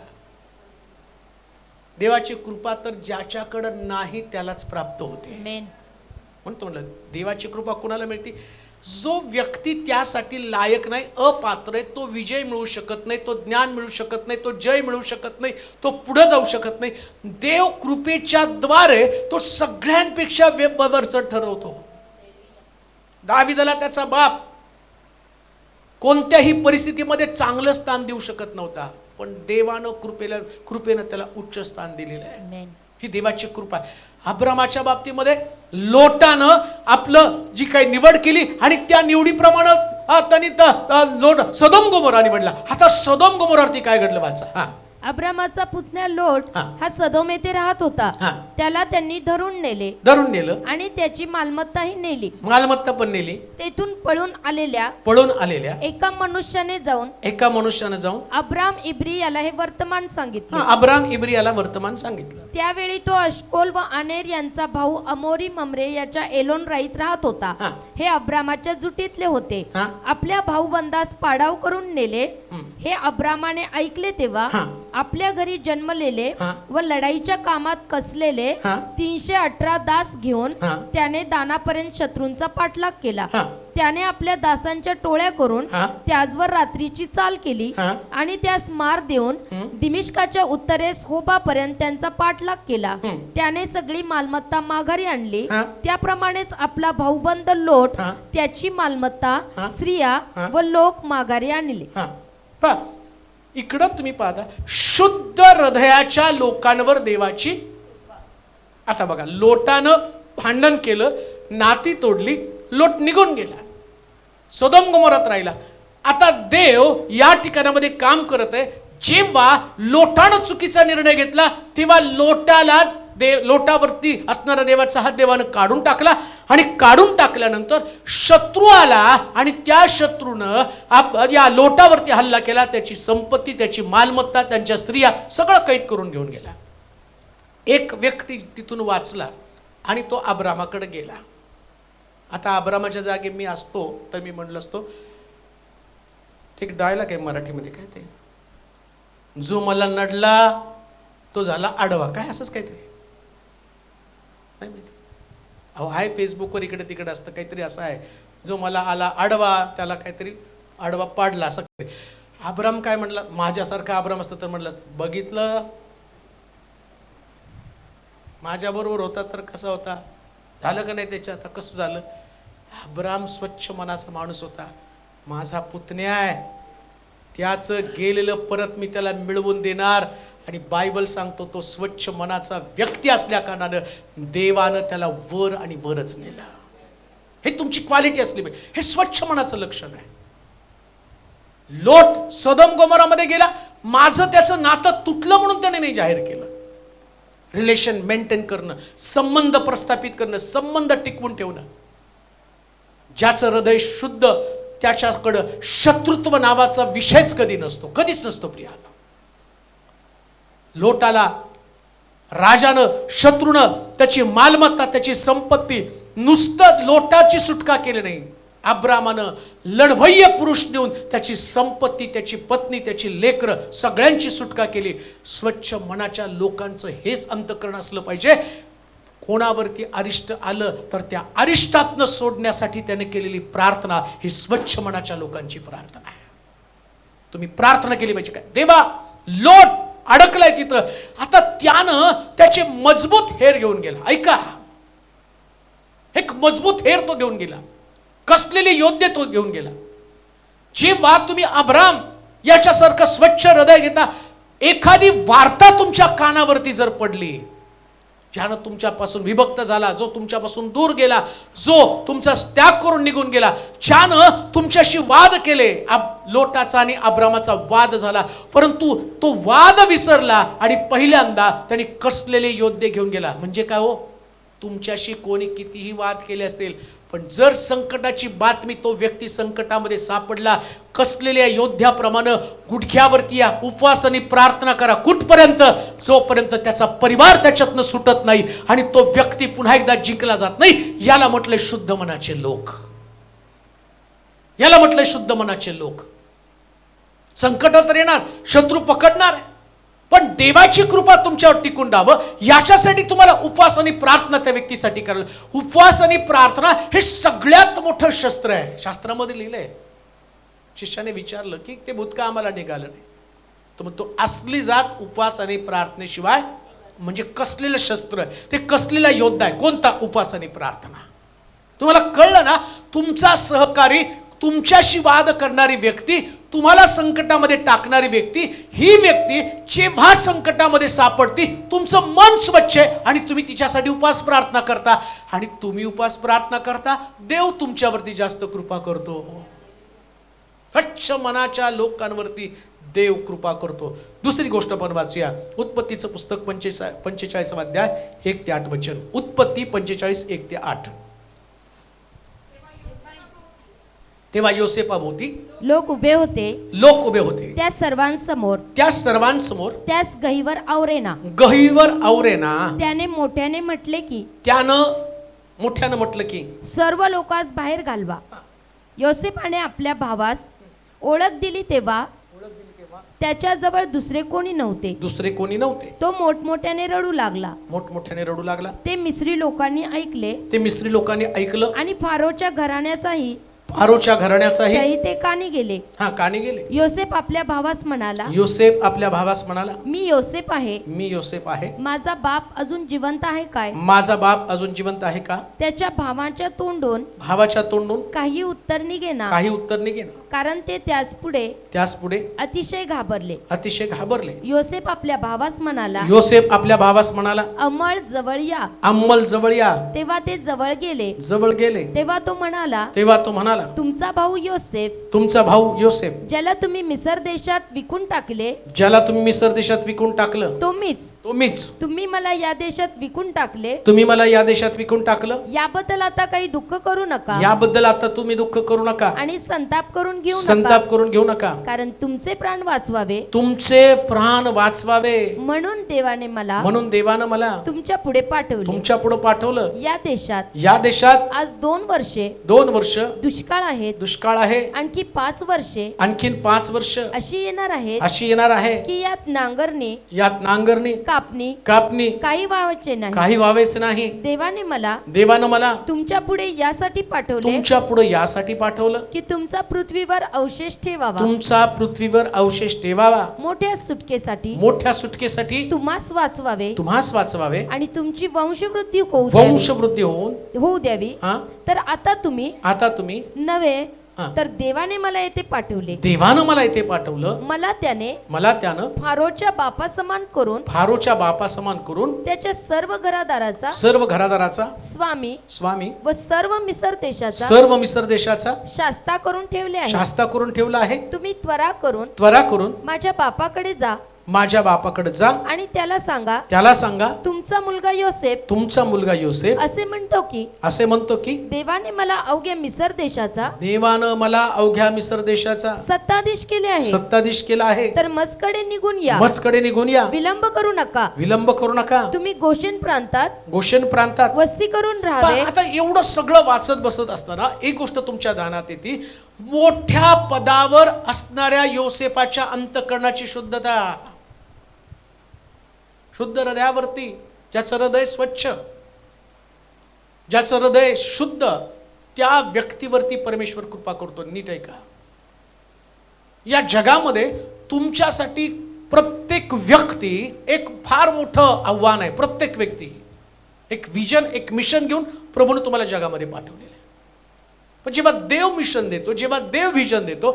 देवाची कृपा तर ज्याच्याकडं नाही त्यालाच प्राप्त होते. म्हणतो म्हणलं, देवाची कृपा कुणाला मिळते? जो व्यक्ती त्यासाठी लायक नाही, अपात्र आहे, तो विजय मिळू शकत नाही, तो ज्ञान मिळू शकत नाही, तो जय मिळू शकत नाही, तो पुढे जाऊ शकत नाही. देव कृपेच्या द्वारे तो सगळ्यांपेक्षा वरचढ ठरवतो. दाविदाला त्याचा बाप कोणत्याही परिस्थितीमध्ये चांगलं स्थान देऊ शकत नव्हता, पण देवानं कृपेनं त्याला उच्च स्थान दिलेलं आहे. ही देवाची कृपा आहे. अब्रामाच्या बाबतीमध्ये लोटानं आपलं जी काही निवड केली आणि त्या निवडीप्रमाणे त्यांनी सदोम गोमोरा निवडला. आता सदोम गोमोरावरती काय घडलं वाचा. अब्रामाचा पुतण्या लोट हा सदोम येथे राहत होता. त्याला त्यांनी धरून नेलं आणि त्याची मालमत्ताही नेली. मालमत्ता पण नेली. तेथून पळून आलेल्या एका मनुष्याने जाऊन अब्राम इब्री याला हे वर्तमान सांगितलं. अब्राम इब्री याला वर्तमान सांगितलं. त्यावेळी तो अश्कोल व आनेर यांचा भाऊ अमोरी ममरे याच्या एलोन राईत राहत होता. हे अब्रामाच्या जुटीतले होते. आपल्या भाऊबंदास पाडाव करून नेले. हे अब्रामाने ऐकले तेव्हा आपल्या घरी जन्मलेले व लढाईच्या कामात कसलेले 318 दास घेऊन त्याने दानापर्यंत शत्रूंचा पाठलाग केला. त्याने आपल्या दासांच्या टोळ्या करून त्याचवर रात्रीची चाल केली आणि त्यास मार देऊन दिमिश्काच्या उत्तरेस होबापर्यंत त्यांचा पाठलाग केला. त्याने सगळी मालमत्ता माघारी आणली. त्याप्रमाणेच आपला भाऊबंद लोट त्याची मालमत्ता, स्त्रिया व लोक माघारी आणले. इकडं तुम्ही पाहता, शुद्ध हृदयाच्या लोकांवर देवाची. आता बघा, लोटानं भांडण केलं, नाती तोडली, लोट निघून गेला, सदोम गोमोरात राहिला. आता देव या ठिकाणामध्ये काम करत आहे. जेव्हा लोटानं चुकीचा निर्णय घेतला तेव्हा लोटावरती असणारा देवाचा हात देवानं काढून टाकला आणि काढून टाकल्यानंतर शत्रू आला आणि त्या शत्रूनं या लोटावरती हल्ला केला. त्याची संपत्ती, त्याची मालमत्ता, त्यांच्या स्त्रिया सगळं कैद करून घेऊन गेला. एक व्यक्ती तिथून वाचला आणि तो अब्रामाकडे गेला. आता अब्रामाच्या जागी मी असतो तर मी म्हणलं असतो, ते डायलॉग आहे मराठीमध्ये, काय ते, जो मला नडला तो झाला आडवा, काय असंच काहीतरी नाही माहिती. अहो आहे फेसबुकवर इकडे तिकडे असतं काहीतरी, असं आहे, जो मला आला आडवा त्याला काहीतरी आडवा पाडला असं. अब्राम काय म्हणला, माझ्यासारखा अब्राम असतं तर म्हणलं, बघितलं माझ्याबरोबर होता तर कसा होता, झालं का नाही त्याच्या, आता कसं झालं. अब्राम स्वच्छ मनाचा माणूस होता. माझा पुतण्या आहे, त्याचं गेलेलं परत मी त्याला मिळवून देणार आणि बायबल सांगतो तो स्वच्छ मनाचा व्यक्ती असल्या कारणानं देवानं त्याला वर आणि वरच नेला. हे तुमची क्वालिटी असली पाहिजे. हे स्वच्छ मनाचं लक्षण आहे. लोट सदोम गोमोरामध्ये गेला, माझं त्याचं नातं तुटलं म्हणून त्याने नाही जाहीर केलं. रिलेशन मेंटेन करणं, संबंध प्रस्थापित करणं, संबंध टिकवून ठेवणं. ज्याचं हृदय शुद्ध त्याच्याकडं शत्रुत्व नावाचा विषयच कधी नसतो, कधीच नसतो. प्रियाला लोटाला राजानं शत्रूनं त्याची मालमत्ता त्याची संपत्ती नुसतं लोटाची सुटका केली नाही, अब्रामानं लढवय्य पुरुष नेऊन त्याची संपत्ती त्याची पत्नी त्याची लेकरं सगळ्यांची सुटका केली. स्वच्छ मनाच्या लोकांचं हेच अंतःकरण असलं पाहिजे. कोणावरती अरिष्ट आलं तर त्या अरिष्टातनं सोडण्यासाठी त्याने केलेली प्रार्थना ही स्वच्छ मनाच्या लोकांची प्रार्थना आहे. तुम्ही प्रार्थना केली पाहिजे. काय देवा लोट अडकलाय तिथं, आता त्यानं त्याचे मजबूत हेर घेऊन गेला. ऐका, एक मजबूत हेर तो घेऊन गेला, कसलेले योद्धे तो घेऊन गेला. जेव्हा तुम्ही अब्राम याच्यासारखं स्वच्छ हृदय घेता, एखादी वार्ता तुमच्या कानावरती जर पडली, ज्यानं तुमच्यापासून विभक्त झाला, जो तुमच्यापासून दूर गेला, जो तुमचा त्याग करून निघून गेला, ज्यानं तुमच्याशी वाद केले, लोटाचा आणि अब्रामाचा वाद झाला, परंतु तो वाद विसरला आणि पहिल्यांदा त्यांनी कसलेले योद्धे घेऊन गेला. म्हणजे काय हो, तुमच्याशी कोणी कितीही वाद केले असतील, पण जर संकटाची बातमी तो व्यक्ती संकटामध्ये सापडला, कसलेल्या योद्ध्याप्रमाणे गुडघ्यावरती या, उपवास आणि प्रार्थना करा. कुठपर्यंत? जोपर्यंत त्याचा परिवार त्याच्यातनं सुटत नाही आणि तो व्यक्ती पुन्हा एकदा जिंकला जात नाही. याला म्हटलंय शुद्ध मनाचे लोक. याला म्हटलंय शुद्ध मनाचे लोक. संकट तर येणार, शत्रू पकडणार, पण देवाची कृपा तुमच्यावर टिकून राहावं याच्यासाठी तुम्हाला उपवास आणि प्रार्थना त्या व्यक्तीसाठी करायला. उपवास आणि प्रार्थना हे सगळ्यात मोठं शस्त्र आहे. शास्त्रामध्ये लिहिलंय. शिष्याने विचारलं की ते भूतका आम्हाला निघालं नाही, तर मग तो असली जात उपवास आणि प्रार्थनेशिवाय, म्हणजे कसलेलं शस्त्र, ते कसलेला योद्धा आहे. कोणता? उपवास आणि प्रार्थना. तुम्हाला कळलं ना, तुमचा सहकारी, तुमच्याशी वाद करणारी व्यक्ती, तुम्हाला संकटामध्ये टाकणारी व्यक्ती, ही व्यक्ती जेव्हा संकटामध्ये सापडती, तुमचं मन स्वच्छ आहे आणि तुम्ही तिच्यासाठी उपवास प्रार्थना करता, आणि तुम्ही उपवास प्रार्थना करता, देव तुमच्यावरती जास्त कृपा करतो. स्वच्छ मनाच्या लोकांवरती देव कृपा करतो. दुसरी गोष्ट पण वाचूया. उत्पत्तीचं पुस्तक 45 अध्याय 1 ते 8 वचन. उत्पत्ती 45 1 ते 8. तेव्हा योसेफाभोवती लोक उभे होते. लोक उभे होते. त्या सर्वांसमोर त्यास गहीवर आवरेना. त्याने मोठ्याने म्हटले की, त्यानं मोठ्यानं म्हटलं की, सर्व लोकांस बाहेर घालवा. योसेफाने आपल्या भावास ओळख दिली तेव्हा त्याच्याजवळ दुसरे कोणी नव्हते. तो मोठमोठ्याने रडू लागला. ते मिस्री लोकांनी ऐकलं आणि फारोच्या घराण्याचाही ते कानी गेले. योसेफ आपल्या भावास म्हणाला, मी योसेफ आहे. माझा बाप अजून जिवंत आहे काय? त्याच्या भावाच्या तोंडून काही उत्तर निघेना. कारण ते त्याच पुढे अतिशय घाबरले. योसेफ आपल्या भावास म्हणाला, अंमळ जवळ या. तेव्हा ते जवळ गेले. तेव्हा तो म्हणाला, तुमचा भाऊ योसेफ, ज्याला तुम्ही मिस्र देशात विकून टाकलं, तो मीच. तुम्ही मला या देशात विकून टाकलं. याबद्दल आता काही दुःख करू नका. आणि संताप करून घेऊ नका. कारण तुमचे प्राण वाचवावे. म्हणून देवाने मला तुमच्या पुढे पाठवलं. या देशात आज 2 वर्षे दुष्काळ आहे. आणखी 5 वर्षे अशी येणार आहेत की यात नांगरणी कापणी काही व्हावयाचे नाही. देवाने मला तुमच्या पुढे यासाठी पाठवलं की तुमचा पृथ्वीवर अवशेष ठेवावा. मोठ्या सुटकेसाठी तुम्हास वाचवावे आणि तुमची वंशवृद्धी होऊ द्यावी. तर आता तुम्ही नवे तर देवाने मला येथे पाठवले. देवानं मला येथे पाठवलं. मला त्यानं फारोच्या बापा समान करून त्याच्या सर्व घरादाराचा स्वामी व सर्व मिसर देशाचा शास्ता करून ठेवला आहे. तुम्ही त्वरा करून माझ्या बापाकडे जा आणि त्याला सांगा तुमचा मुलगा योसेफ असे म्हणतो की देवाने मला अवघ्या मिसर देशाचा सत्ताधीश केला आहे. तर मजकडे निघून या. विलंब करू नका. तुम्ही गोशेन प्रांतात वस्ती करून राहावे. आता एवढं सगळं वाचत बसत असताना एक गोष्ट तुमच्या ध्यानात येते. मोठ्या पदावर असणाऱ्या योसेफाच्या अंतःकरणाची शुद्ध हृदयावरती, ज्याचं हृदय स्वच्छ, ज्याचं हृदय शुद्ध, त्या व्यक्तीवरती परमेश्वर कृपा करतो. नीट आहे का? या जगामध्ये तुमच्यासाठी प्रत्येक व्यक्ती एक फार मोठं आव्हान आहे. प्रत्येक व्यक्ती एक विजन, एक मिशन घेऊन प्रभूने तुम्हाला जगामध्ये पाठवलेलं आहे. पण जेव्हा देव मिशन देतो, जेव्हा देव विजन देतो,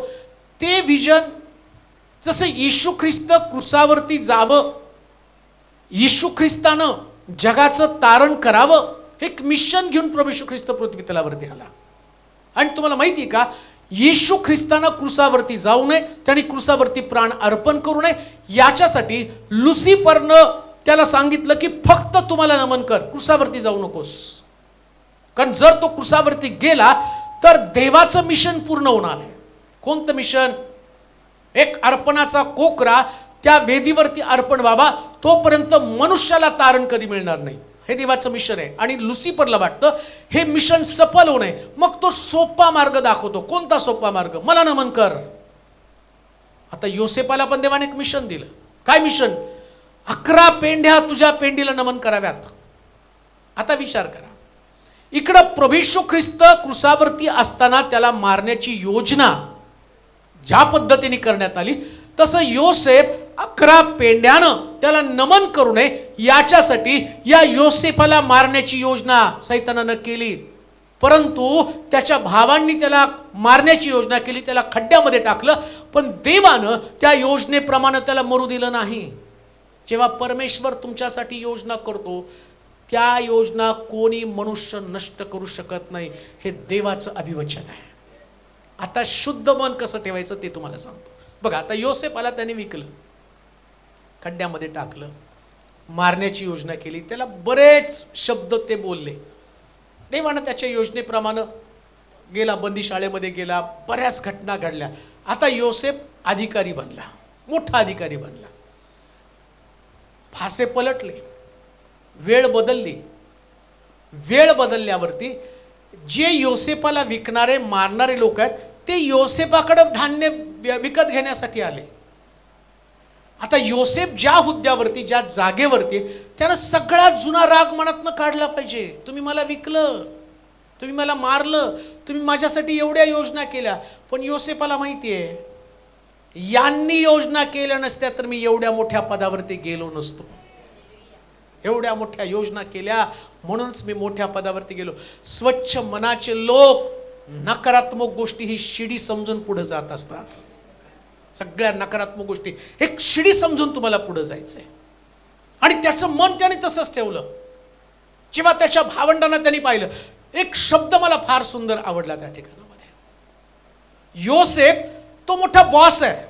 ते विजन जसं येशू ख्रिस्त क्रुसावरती जावं, येशू ख्रिस्तानं जगाचं तारण करावं, एक मिशन घेऊन प्रभू येशू ख्रिस्त पृथ्वी तलावरती आला. आणि तुम्हाला माहिती आहे का, येशू ख्रिस्तानं क्रुसावरती जाऊ नये, त्यांनी क्रुसावरती प्राण अर्पण करू नये, याच्यासाठी लुसिफरनं त्याला सांगितलं की फक्त तुम्हाला नमन कर, क्रुसावरती जाऊ नकोस. कारण जर तो क्रुसावरती गेला तर देवाचं मिशन पूर्ण होणार आहे. कोणतं मिशन? एक अर्पणाचा कोकरा त्या वेदीवरती अर्पण व्हावा, तोपर्यंत मनुष्याला तारण कधी मिळणार नाही. हे देवाचं मिशन आहे. आणि लुसिफरला वाटतं हे मिशन सफल होऊ नये, मग तो सोपा मार्ग दाखवतो. कोणता सोपा मार्ग? मला नमन कर. आता योसेफाला पण देवाने एक मिशन दिलं. काय मिशन? 11 पेंढ्या तुझ्या पेंडीला नमन कराव्यात. आता विचार करा, इकडं प्रभू येशू ख्रिस्त क्रुसावरती असताना त्याला मारण्याची योजना ज्या पद्धतीने करण्यात आली, तसं योसेफ 11 पेंड्यानं त्याला नमन करू नये याच्यासाठी या योसेफाला मारण्याची योजना सैतानानं केली. परंतु त्याच्या भावांनी त्याला मारण्याची योजना केली, त्याला खड्ड्यामध्ये टाकलं. पण देवानं त्या योजनेप्रमाणे त्याला मरू दिलं नाही. जेव्हा परमेश्वर तुमच्यासाठी योजना करतो, त्या योजना कोणी मनुष्य नष्ट करू शकत नाही. हे देवाचं अभिवचन आहे. आता शुद्ध मन कसं ठेवायचं ते तुम्हाला सांगतो. बघा, आता योसेफाला त्याने विकलं, खड्ड्यामध्ये टाकलं, मारण्याची योजना केली, त्याला बरेच शब्द ते बोलले. देवानं त्याच्या योजनेप्रमाणे गेला, बंदीशाळेमध्ये गेला, बऱ्याच घटना घडल्या. आता योसेफ अधिकारी बनला, मोठा अधिकारी बनला. फासे पलटले, वेळ बदलली. वेळ बदलल्यावरती जे योसेफाला विकणारे, मारणारे लोक आहेत, ते योसेफाकडे धान्य विकत घेण्यासाठी आले. आता योसेफ ज्या हुद्द्यावरती, ज्या जागेवरती, त्यानं सगळ्यात जुना राग मनातनं काढला पाहिजे. तुम्ही मला विकलं, तुम्ही मला मारलं, तुम्ही माझ्यासाठी एवढ्या योजना केल्या. पण योसेफाला माहिती आहे, यांनी योजना केल्या नसत्या तर मी एवढ्या मोठ्या पदावरती गेलो नसतो. एवढ्या मोठ्या योजना केल्या म्हणूनच मी मोठ्या पदावरती गेलो. स्वच्छ मनाचे लोक नकारात्मक गोष्टी ही शिडी समजून पुढे जात असतात. सगळ्या नकारात्मक गोष्टी एक शिडी समजून तुम्हाला पुढे जायचंय. आणि त्याचं मन त्याने तसंच ठेवलं. जेव्हा त्याच्या भावंडांना त्यांनी पाहिलं, एक शब्द मला फार सुंदर आवडला त्या ठिकाणामध्ये. योसेफ तो मोठा बॉस आहे,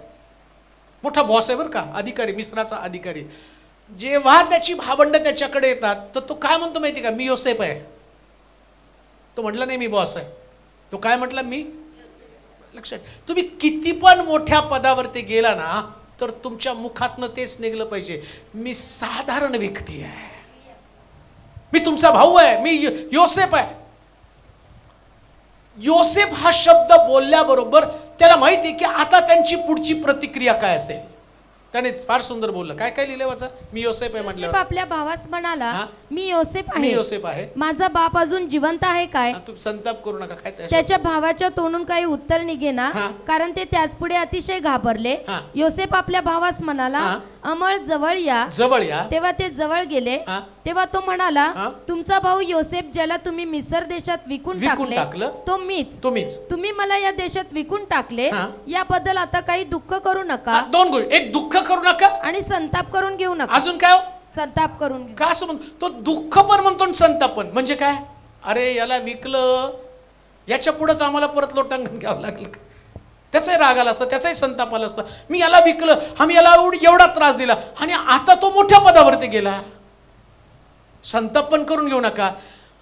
मोठा बॉस आहे बरं का, अधिकारी, मिस्राचा अधिकारी. जेव्हा त्याची भावंड त्याच्याकडे येतात तर तो काय म्हणतो माहिती का? मी योसेफ आहे. तो म्हटला नाही मी बॉस आहे. तो काय म्हटला? मी. लक्षात, तुम्ही किती पण मोठ्या पदावरती गेला ना तर तुमच्या मुखातनं तेच निघलं पाहिजे, मी साधारण व्यक्ती आहे, मी तुमचा भाऊ आहे, मी योसेफ आहे. योसेफ हा शब्द बोलल्याबरोबर त्याला माहिती की आता त्यांची पुढची प्रतिक्रिया काय असेल. त्याने फार सुंदर बोललं. काय काय लिहिलं वाचा? मी योसेफ आहे म्हटलं. आपल्या भावास म्हणाला, मी योसेफ आहे, मी योसेफ आहे. माझा बाप अजून जिवंत आहे काय? तुम्ही संताप करू नका. काय त्याच्या भावाच्या तोंडून काही उत्तर निघेना, कारण ते त्याच पुढे अतिशय घाबरले. योसेफ आपल्या भावास म्हणाला, अमळ जवळ या तेव्हा ते जवळ गेले. तेव्हा तो म्हणाला, तुमचा भाऊ योसेफ ज्याला तुम्ही मिस्र देशात विकून टाकलं तो मीच. तुम्ही मला या देशात विकून टाकले, याबद्दल आता काही दुःख करू नका. दोन गोष्टी, एक दुःख करू नका आणि संताप करून घेऊ नका. अजून काय? संताप करून घेऊ. का असं म्हणतो तो? दुःख पण म्हणतो आणि संताप पण. म्हणजे काय? अरे याला विकलं, याच्या पुढेच आम्हाला परत लोटांगण घ्यावं लागलं. त्याचाही राग आला असता, त्याचाही संताप आला असता. मी याला विकलं, आम्ही याला एवढा त्रास दिला आणि आता तो मोठ्या पदावरती गेला. संताप पण करून घेऊ नका.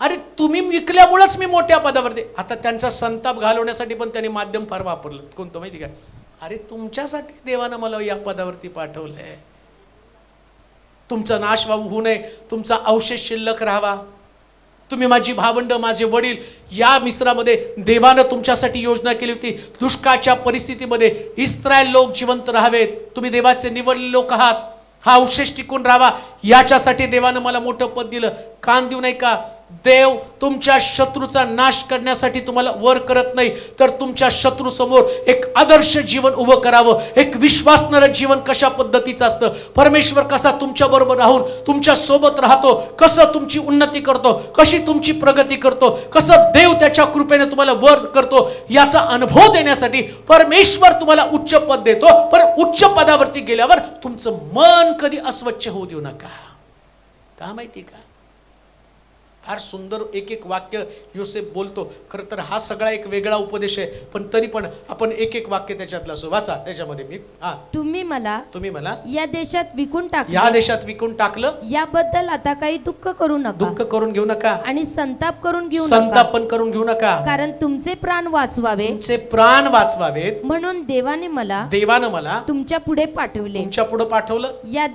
अरे तुम्ही विकल्यामुळेच मी मोठ्या पदावरती. आता त्यांचा संताप घालवण्यासाठी पण त्यांनी माध्यम फार वापरलं. कोणतं माहिती का? अरे तुमच्यासाठीच देवानं मला या पदावरती पाठवलंय. तुमचा नाश होऊ नये, तुमचा अवशेष शिल्लक राहावा. तुम्ही माझी भावंड, माझे वडील, या मिस्रामध्ये देवानं तुमच्यासाठी योजना केली होती. दुष्काळच्या परिस्थितीमध्ये इस्रायल लोक जिवंत राहावेत. तुम्ही देवाचे निवडलेले लोक आहात. हा अवशेष टिकून राहावा, याच्यासाठी देवानं मला मोठं पद दिलं. कान देऊ नये का? देव तुमच्या शत्रूचा नाश करण्यासाठी तुम्हाला वर करत नाही, तर तुमच्या शत्रू समोर एक आदर्श जीवन उभं करावं. एक विश्वासणारं जीवन कशा पद्धतीचं असतं, परमेश्वर कसा तुमच्या बरोबर राहून तुमच्या सोबत राहतो, कसं तुमची उन्नती करतो, कशी तुमची प्रगती करतो, कसं देव त्याच्या कृपेने तुम्हाला वर करतो, याचा अनुभव देण्यासाठी परमेश्वर तुम्हाला उच्च पद देतो. पण उच्च पदावरती गेल्यावर तुमचं मन कधी अस्वच्छ होऊ देऊ नका. का माहिती का? फार सुंदर एक एक वाक्य योसेफ बोलतो. खरं तर हा सगळा एक वेगळा उपदेश आहे, पण तरी पण आपण एक एक वाक्य त्याच्यातलं असो. वाचा त्याच्यामध्ये. मी तुम्ही मला या देशात विकून टाकलं, या देशात विकून टाकलं, याबद्दल आता काही दुःख करू नका. दुःख करून घेऊ नका आणि संताप करून घेऊ संताप पण करून घेऊ नका. कारण तुमचे प्राण वाचवावे, तुमचे प्राण वाचवावेत म्हणून देवानं मला तुमच्या पुढे पाठवले. तुमच्या पुढे पाठवलं. या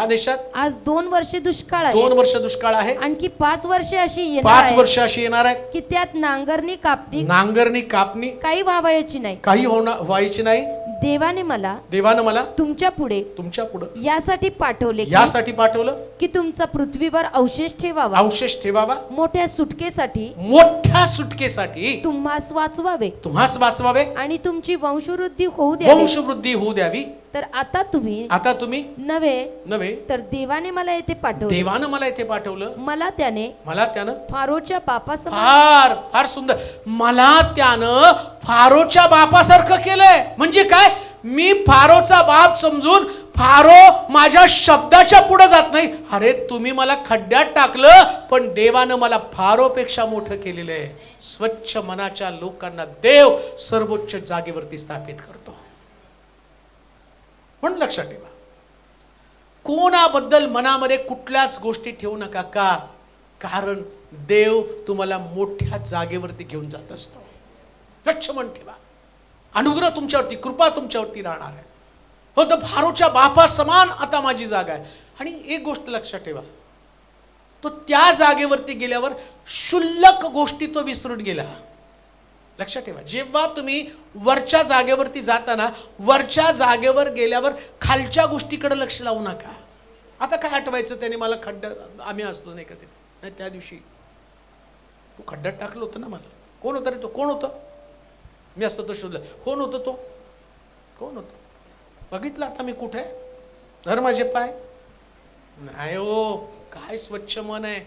देशात आज 2 वर्षे दुष्काळ आहे. 2 वर्ष दुष्काळ आहे. आणखी 5 वर्षे अशी 5 वर्ष अशी येणार आहेत की त्यात नांगरणी कापणी काही व्हावायची नाही, काही व्हायची नाही. देवाने मला तुमच्या पुढे यासाठी पाठवलं की तुमचा पृथ्वीवर अवशेष ठेवावा, मोठ्या सुटकेसाठी तुम्हास वाचवावे आणि तुमची वंशवृद्धी होऊ द्यावी. तर आता तुम्ही नव्हे तर देवाने मला येथे पाठवलं. मला त्यानं फारोच्या बापासमोर, फार सुंदर, मला त्यानं फारोच्या बापासारखं केलंय. म्हणजे काय? मी फारोचा बाप समजून फारो माझ्या शब्दाच्या पुढे जात नाही. अरे तुम्ही मला खड्ड्यात टाकलं, पण देवानं मला फारोपेक्षा मोठं केलेलं आहे. स्वच्छ मनाच्या लोकांना देव सर्वोच्च जागेवरती स्थापित करतो. म्हणून लक्षात ठेवा, कोणाबद्दल मनामध्ये कुठल्याच गोष्टी ठेवू नका. का? कारण देव तुम्हाला मोठ्या जागेवरती घेऊन जात असतो. स्वच्छ मन ठेवा. अनुग्रह तुमच्यावरती, कृपा तुमच्यावरती राहणार आहे. हो, तर फारोच्या बापा समान आता माझी जागा आहे. आणि एक गोष्ट लक्षात ठेवा, तो त्या जागेवरती गेल्यावर क्षुल्लक गोष्टी तो विसरून गेला. लक्षात ठेवा, जेव्हा तुम्ही वरच्या जागेवरती जाताना, वरच्या जागेवर गेल्यावर खालच्या गोष्टीकडे लक्ष लावू नका. आता काय आठवायचं, त्याने मला आम्ही असलो नाही का तिथे, नाही त्या दिवशी तू खड्ड्यात टाकलं होतं ना मला. कोण होता रे तो? कोण होतं? मी असतो तो शोधलं. कोण होतं तो? कोण होतं? बघितलं आता मी कुठे? धर माझे पाय. नाही हो, काय स्वच्छ मन आहे.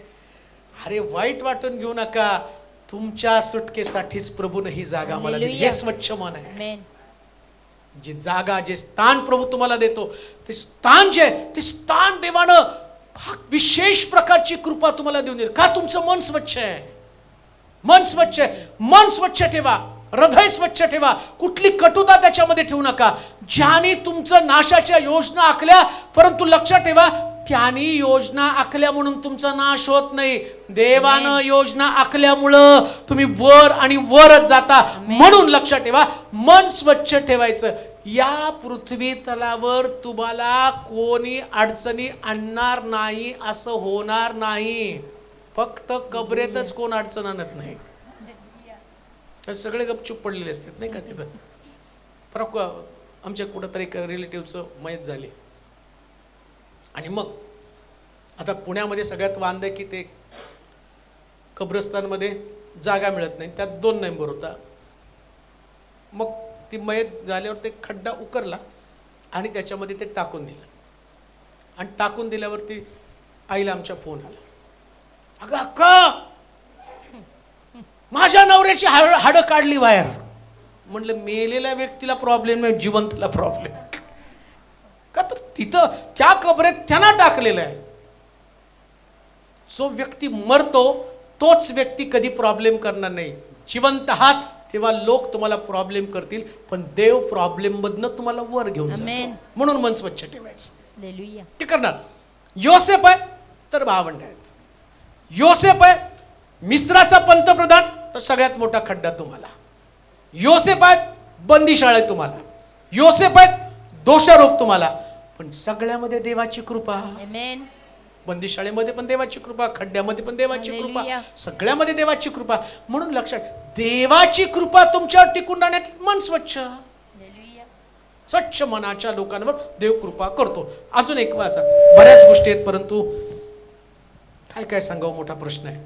अरे वाईट वाटून घेऊ नका. तुमच्या सुटकेसाठीच प्रभूने ही जागा मला दिली. हे स्वच्छ मन आहे. जी जागा, जे स्थान प्रभू तुम्हाला देतो, ते स्थान ते स्थान देवानं विशेष प्रकारची कृपा तुम्हाला देऊन देईल. का? तुमचं मन स्वच्छ आहे. मन स्वच्छ ठेवा. हृदय स्वच्छ ठेवा. कुठली कटुता त्याच्यामध्ये ठेवू नका. ज्याने तुमचं नाशाच्या योजना आखल्या, परंतु लक्षात ठेवा, त्यांनी योजना आखल्या म्हणून तुमचा नाश होत नाही. देवानं योजना आखल्यामुळं तुम्ही वर आणि वरच जाता. म्हणून लक्षात ठेवा, मन स्वच्छ ठेवायचं. या पृथ्वी तलावर तुम्हाला कोणी अडचणी आणणार नाही असं होणार नाही. फक्त कबरेतच कोण अडचण आणत नाही. सगळे गपचूप पडलेले असतात नाही का तिथं. आमच्या कुठंतरी एक रिलेटिव्हचं मयत झाली, आणि मग आता पुण्यामध्ये सगळ्यात वांद आहे की ते कब्रस्तानमध्ये जागा मिळत नाही. त्यात 2 नंबर होता. मग ती मयत झाल्यावर ते खड्डा उकरला आणि त्याच्यामध्ये ते टाकून दिलं. आणि टाकून दिल्यावरती आईला आमच्या फोन आला, अगं अक्का माझ्या नवऱ्याची हाडं काढली बाहेर. म्हणलं मेलेल्या व्यक्तीला प्रॉब्लेम नाही, जिवंतला प्रॉब्लेम का? तर तिथं त्या कबरेत त्यांना टाकलेलं आहे. जो व्यक्ती मरतो तोच व्यक्ती कधी प्रॉब्लेम करणार नाही. जिवंत आहात तेव्हा लोक तुम्हाला प्रॉब्लेम करतील, पण देव प्रॉब्लेम मधनं तुम्हाला वर घेऊन जातो. म्हणून मन स्वच्छ ठेवायचं. ते करणार. योसेफ आहे तर भावंड आहेत. योसेफ आहे मिस्राचा पंतप्रधान तर सगळ्यात मोठा खड्डा तुम्हाला. योसेफ आहेत बंदीशाळेत तुम्हाला. योसेफ आहेत दोषारोप तुम्हाला. पण सगळ्यामध्ये देवाची कृपा. बंदीशाळेमध्ये पण देवाची कृपा, खड्ड्यामध्ये पण देवाची कृपा, सगळ्यामध्ये देवाची कृपा. म्हणून लक्षात, देवाची कृपा तुमच्यावर टिकून राहण्यात मन स्वच्छ. स्वच्छ मनाच्या लोकांवर देव कृपा करतो. अजून एक वाचा, बऱ्याच गोष्टी आहेत परंतु काय काय सांगावं मोठा प्रश्न आहे.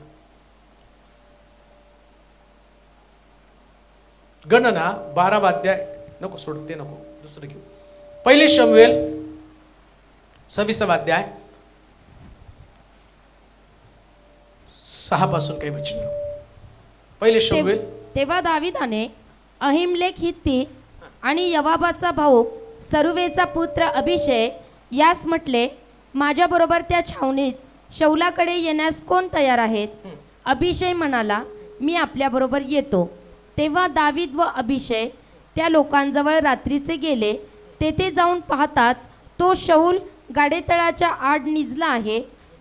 गणना 12 अध्याय नको सोड, ते नको, दुसरं घेऊ. पहिले शमूएल 26 अध्याय 6 पासून काही वचन. पहिले शमूएल. तेव्हा दाविदाने अहिमलेक हित्ती आणि यवाबाचा भाऊ सरुवेचा पुत्र अभिषय यास म्हटले, माझ्या बरोबर त्या छावणीत शौलाकडे येण्यास कोण तयार आहेत? अभिषय म्हणाला, मी आपल्या बरोबर येतो. तेव्हा दावीद व अभिषय त्या लोकांजवळ रात्रीचे गेले. तेथे जाऊन पाहतात तो शौल गाडेतळाच्या आड निजला आहे.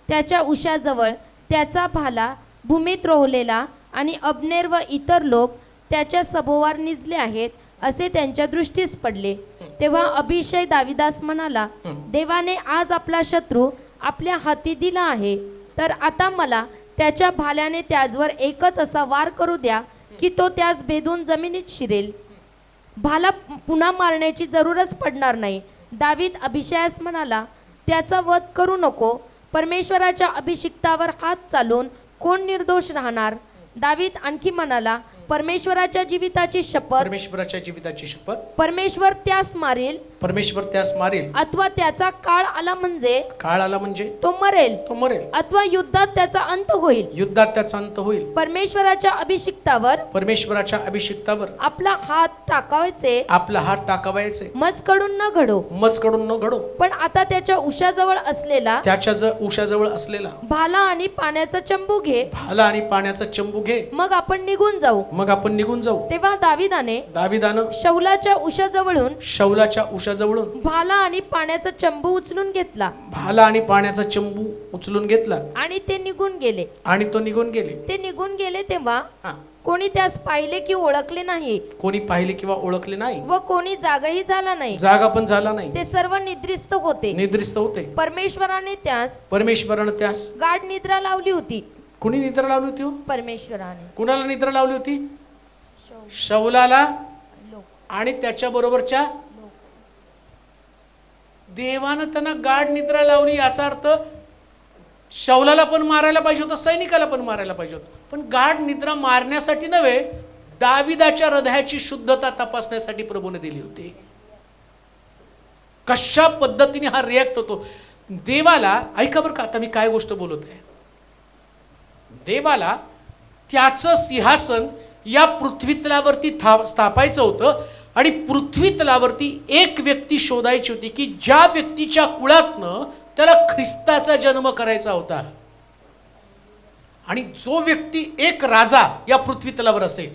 त्याच्या उशाजवळ त्याचा भाला भूमीत रोवलेला आणि अब्नेर व इतर लोक त्याच्या सभोवार निजले आहेत असे त्यांच्या दृष्टीस पडले. तेव्हा अभिषय दाविदास म्हणाला, देवाने आज आपला शत्रू आपल्या हाती दिला आहे, तर आता मला त्याच्या भाल्याने त्याचवर एकच असा वार करू द्या की तो त्यास भेदून जमिनीत शिरेल. भाला पुन्हा मारण्याची जरूरच पडणार नाही. दावीद अभिषयास म्हणाला, त्याचा वध करू नको. परमेश्वराच्या अभिषिक्तावर हात चालून कोण निर्दोष राहणार? दावीद आणखी म्हणाला, परमेश्वराच्या जीविताची शपथ, परमेश्वराच्या जीविताची शपथ, परमेश्वर त्यास मारेल, परमेश्वर त्यास मारेल, अथवा त्याचा काळ आला म्हणजे तो मरेल, तो मरेल, अथवा युद्धात त्याचा अंत होईल, युद्धात त्याचा अंत होईल. परमेश्वराच्या अभिषिक्तावर, परमेश्वराच्या अभिषिक्तावर आपला हात टाकावायचे, आपला हात टाकावायचे, मजकडून न घडो, मजकडून न घडो. पण आता त्याच्या उशाजवळ असलेला, त्याच्या उशाजवळ असलेला भाला आणि पाण्याचा चंबू घे, भाला आणि पाण्याचा चंबू घे, मग आपण निघून जाऊ. मग आपण निघून जाऊ. तेव्हा दाविदानं शौलाच्या उशाजवळून भाला आणि पाण्याचा चंबू उचलून घेतला, भाला आणि पाण्याचा चंबू उचलून घेतला आणि ते निघून गेले. आणि तो निघून गेले. ते निघून गेले तेव्हा कोणी त्यास पाहिले की ओळखले नाही, कोणी पाहिले किंवा ओळखले नाही, व कोणी जागाही झाला नाही, जागा पण झाला नाही. ते सर्व निद्रिस्त होते. परमेश्वराने त्यास गाढ निद्रा लावली होती. कुणी निद्रा लावली होती? परमेश्वराने. कुणाला निद्रा लावली होती? शौलाला आणि त्याच्या बरोबरच्या देवानं त्यांना गाढ निद्रा लावली. याचा अर्थ शौलाला पण मारायला पाहिजे होतं, सैनिकाला पण मारायला पाहिजे होतं, पण गाढ निद्रा मारण्यासाठी नव्हे, दाविदाच्या हृदयाची शुद्धता तपासण्यासाठी प्रभूने दिली होती. कशा पद्धतीने हा रिॲक्ट होतो देवाला. ऐका बरं का, आता मी काय गोष्ट बोलत आहे. देवाला त्याचं सिंहासन या पृथ्वी तलावरती स्थापायचं होतं आणि पृथ्वी तलावरती एक व्यक्ती शोधायची होती की ज्या व्यक्तीच्या कुळातनं त्याला ख्रिस्ताचा जन्म करायचा होता. आणि जो व्यक्ती एक राजा या पृथ्वी तलावर असेल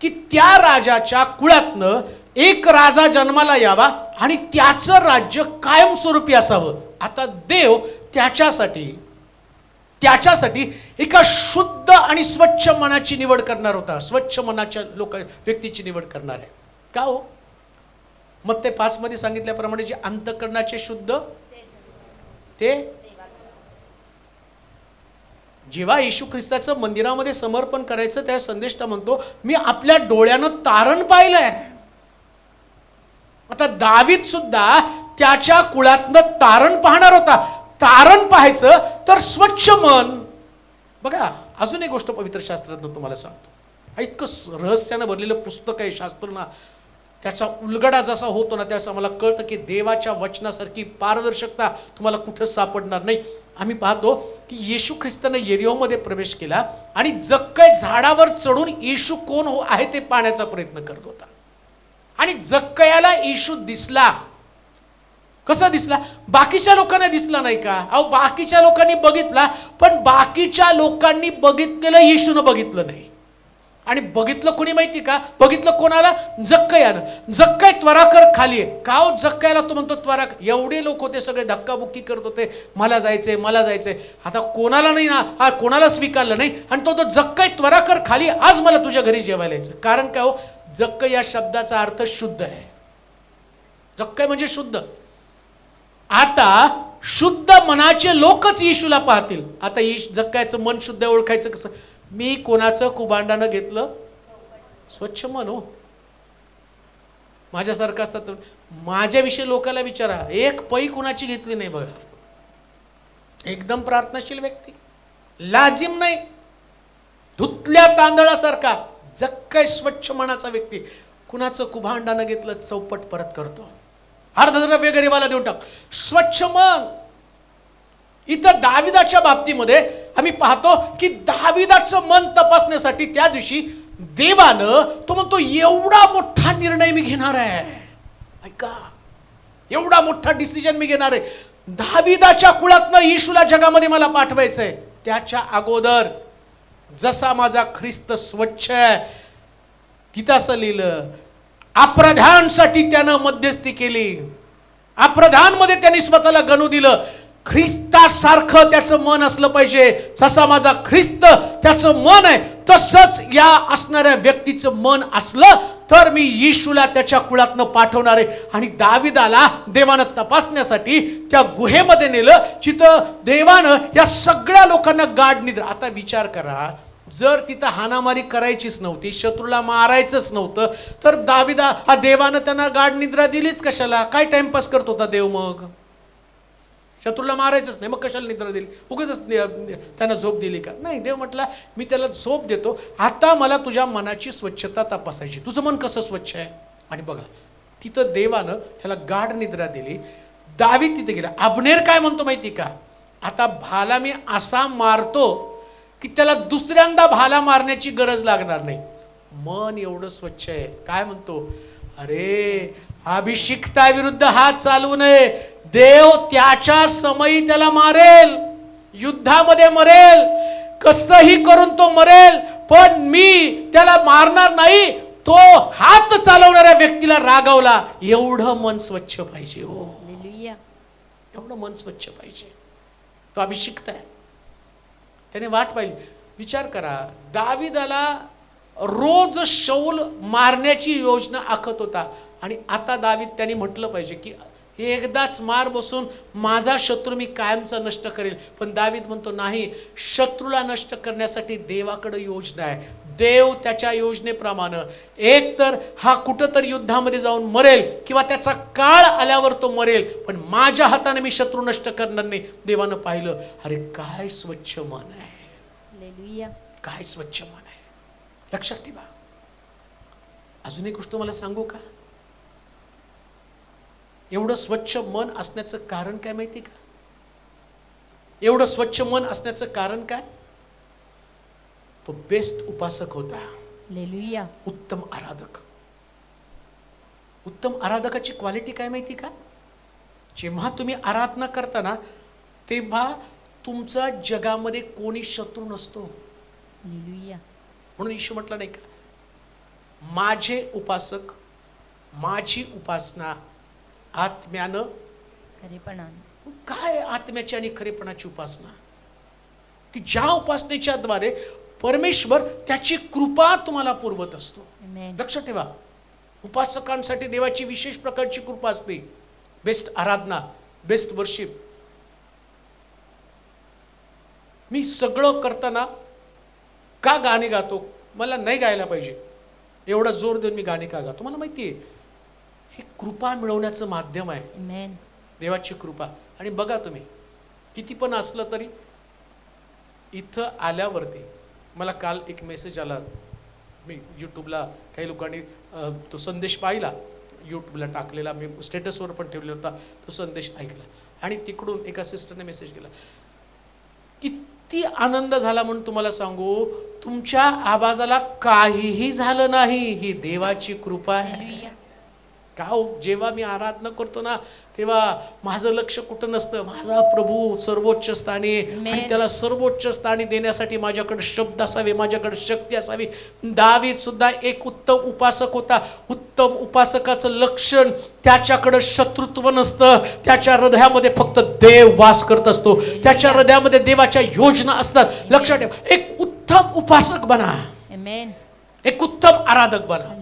की त्या राजाच्या कुळातनं एक राजा जन्माला यावा आणि त्याचं राज्य कायमस्वरूपी असावं. आता देव त्याच्यासाठी एका शुद्ध आणि स्वच्छ मनाची निवड करणार होता. स्वच्छ मनाच्या व्यक्तीची निवड करणार आहे. का हो? मत्ते 5 मध्ये सांगितल्याप्रमाणे जे अंतःकरणाचे शुद्ध ते, जेव्हा येशू ख्रिस्ताचं मंदिरामध्ये समर्पण करायचं त्या संदेष्टा म्हणतो, मी आपल्या डोळ्यानं तारण पाहिलंय. आता दावीद सुद्धा त्याच्या कुळातनं तारण पाहणार होता. तारण पाहायचं तर स्वच्छ मन. बघा, अजून एक गोष्ट पवित्र शास्त्रातनं तुम्हाला सांगतो. इतकं रहस्यानं भरलेलं पुस्तक आहे शास्त्र ना. त्याचा उलगडा जसा होतो ना, त्याचं मला कळतं की देवाच्या वचनासारखी पारदर्शकता तुम्हाला कुठं सापडणार नाही. आम्ही पाहतो की येशू ख्रिस्तानं यरीहोमध्ये प्रवेश केला आणि जक्कय झाडावर चढून येशू कोण आहे ते पाहण्याचा प्रयत्न करत होता. आणि जक्कयाला येशू दिसला. कसा दिसला? बाकीच्या लोकांना दिसला नाही का? अहो, बाकीच्या लोकांनी बघितला, पण बाकीच्या लोकांनी बघितलेलं येशूनं बघितलं नाही. आणि बघितलं कोणी माहिती का? बघितलं कोणाला? जक्कयानं. जक्कय त्वरा कर खाली आहे. का हो जक्कयाला तो म्हणतो त्वरा? एवढे लोक होते, सगळे धक्काबुक्की करत होते, मला जायचंय मला जायचंय. आता कोणाला नाही ना, हा कोणाला स्वीकारलं नाही. आणि तो जक्कय त्वरा कर खाली, आज मला तुझ्या घरी जेवायला यायचं. कारण काय हो? जक्कय या शब्दाचा अर्थ शुद्ध आहे. जक्कय म्हणजे शुद्ध. आता शुद्ध मनाचे लोकच येशूला पाहतील. आता जक्कयाचं मन शुद्ध ओळखायचं कसं? मी कोणाचं कुभांडानं घेतलं? स्वच्छ मन हो. माझ्यासारखं असतात तर माझ्याविषयी लोकांना विचारा, एक पै कुणाची घेतली नाही बघा. एकदम प्रार्थनाशील व्यक्ती, लाजिम नाही, धुतल्या तांदळासारखा. जक्कय स्वच्छ मनाचा व्यक्ती. कुणाचं कुभांडानं घेतलं चौपट परत करतो. अर्धद्रव्य गरिबाला देऊन टाक. स्वच्छ मन. इथं दाविदाच्या बाबतीमध्ये आम्ही पाहतो की दाविदाचं मन तपासण्यासाठी त्या दिवशी देवानं तो म्हणतो एवढा मोठा निर्णय मी घेणार आहे. ऐका, एवढा मोठा डिसिजन मी घेणार आहे. दाविदाच्या कुळातनं येशूला जगामध्ये मला पाठवायचंय. त्याच्या अगोदर जसा माझा ख्रिस्त स्वच्छ आहे, तिथं असं लिहिलं, अप्रधानसाठी त्यानं मध्यस्थी केली. अप्रधानमध्ये त्यांनी स्वतःला गणू दिलं. ख्रिस्तासारखं त्याचं मन असलं पाहिजे. जसा माझा ख्रिस्त त्याचं मन आहे, तसंच या असणाऱ्या व्यक्तीचं मन असलं तर मी येशूला त्याच्या कुळातनं पाठवणार आहे. आणि दाविदाला देवानं तपासण्यासाठी त्या गुहेमध्ये नेलं, जिथं देवानं या सगळ्या लोकांना गाढ निद्रा. आता विचार करा, जर तिथं हाणामारी करायचीच नव्हती, शत्रूला मारायचंच नव्हतं, तर देवानं त्यांना गाढ निद्रा दिलीच कशाला? काय टाइमपास करत होता देव? मग शत्रूला मारायचंच नाही, मग कशाला निद्रा दिली? उगाच त्यांना झोप दिली का? नाही. देव म्हटला मी त्याला झोप देतो, आता मला तुझ्या मनाची स्वच्छता तपासायची. तुझं मन कसं स्वच्छ आहे? आणि बघा, तिथं देवानं त्याला गाढ निद्रा दिली. दावीद तिथे गेला. अब्नेर काय म्हणतो माहिती का? आता भाला मी असा मारतो की त्याला दुसऱ्यांदा भाला मारण्याची गरज लागणार नाही. मन एवढं स्वच्छ आहे. काय म्हणतो? अरे, अभिषिक्ताविरुद्ध हात चालवू नये. देव त्याच्या समयी त्याला मारेल, युद्धामध्ये मरेल, कसंही करून तो मरेल, पण मी त्याला मारणार नाही. तो हात चालवणाऱ्या व्यक्तीला रागावला. एवढं मन स्वच्छ पाहिजे हो. एवढं मन स्वच्छ पाहिजे. तो अभिषिक्त आहे, त्याने वाट पाहिली. विचार करा, दाविदाला रोज शौल मारण्याची योजना आखत होता. आणि आता दावीद त्यांनी म्हटलं पाहिजे की एकदाच मार बसून माझा शत्रू मी कायमचा नष्ट करेल. पण दावीद म्हणतो नाही, शत्रूला नष्ट करण्यासाठी देवाकडे योजना आहे. देव त्याच्या योजनेप्रमाणे एक तर हा कुठंतरी युद्धामध्ये जाऊन मरेल किंवा त्याचा काळ आल्यावर तो मरेल, पण माझ्या हाताने मी शत्रू नष्ट करणार नाही. देवानं पाहिलं, अरे काय स्वच्छ मन आहे, काय स्वच्छ मन आहे. लक्षात ठेवा. अजून एक गोष्ट मला सांगू का? एवढं स्वच्छ मन असण्याचं कारण काय माहिती का? एवढं स्वच्छ मन असण्याचं कारण काय? तो बेस्ट उपासक होता. हालेलुया. उत्तम आराधक. उत्तम आराधकाची क्वालिटी काय माहिती का? जेव्हा तुम्ही आराधना करताना तेव्हा तुमचा जगामध्ये कोणी शत्रू नसतो. हालेलुया. म्हणून येशू म्हटलं नाही का, माझे उपासक, माझी उपासना आत्म्यानं खरेपणानं. काय आत्म्याची आणि खरेपणाची उपासना? की ज्या उपासनेच्या द्वारे परमेश्वर त्याची कृपा तुम्हाला पुरवत असतो. लक्षात ठेवा, उपासकांसाठी देवाची विशेष प्रकारची कृपा असते. बेस्ट आराधना, बेस्ट वर्शिप. मी सगळं करताना का गाणे गातो? मला नाही गायला पाहिजे, एवढा जोर देऊन मी गाणे का गातो? मला माहिती आहे हे कृपा मिळवण्याचं माध्यम आहे. देवाची कृपा. आणि बघा, तुम्ही किती पण असलं तरी इथं आल्यावरती मला काल एक मेसेज आला, मी यूट्यूबला काही लोकांनी तो संदेश पाहिला. यूट्यूबला टाकलेला, मी स्टेटसवर पण ठेवलेला होता, तो संदेश ऐकला आणि तिकडून एका सिस्टरने मेसेज केला. किती आनंद झाला म्हणून तुम्हाला सांगू, तुमच्या आवाजाला काहीही झालं नाही, ही देवाची कृपा आहे. का हो, जेव्हा मी आराधना करतो ना तेव्हा माझं लक्ष कुठं नसतं, माझा प्रभू सर्वोच्च स्थानी, आणि त्याला सर्वोच्च स्थानी देण्यासाठी माझ्याकडे शब्द असावे, माझ्याकडे शक्ती असावी. दावीद सुद्धा एक उत्तम उपासक होता. उत्तम उपासकाचं लक्षण त्याच्याकडे शत्रुत्व नसतं, त्याच्या हृदयामध्ये फक्त देव वास करत असतो, त्याच्या हृदयामध्ये देवाच्या योजना असतात. लक्षात ठेवा, एक उत्तम उपासक बना, एक उत्तम आराधक बना.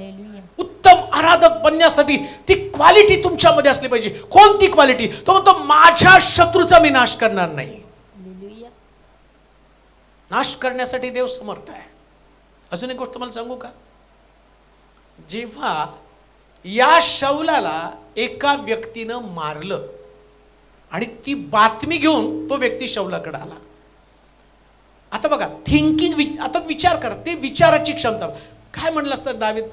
उत्तम आराधक बनण्यासाठी ती क्वालिटी तुमच्यामध्ये असली पाहिजे. कोणती क्वालिटी? तो म्हणतो माझ्या शत्रूचा मी नाश करणार नाही. नाश करण्यासाठी देव समर्थ आहे. अजून एक गोष्ट मला सांगू का? जेव्हा या शौलाला एका व्यक्तीनं मारलं आणि ती बातमी घेऊन तो व्यक्ती शौलाकडे आला. आता बघा, थिंकिंग, आता विचार करा, ते विचाराची क्षमता. काय म्हणलं असतं दावीद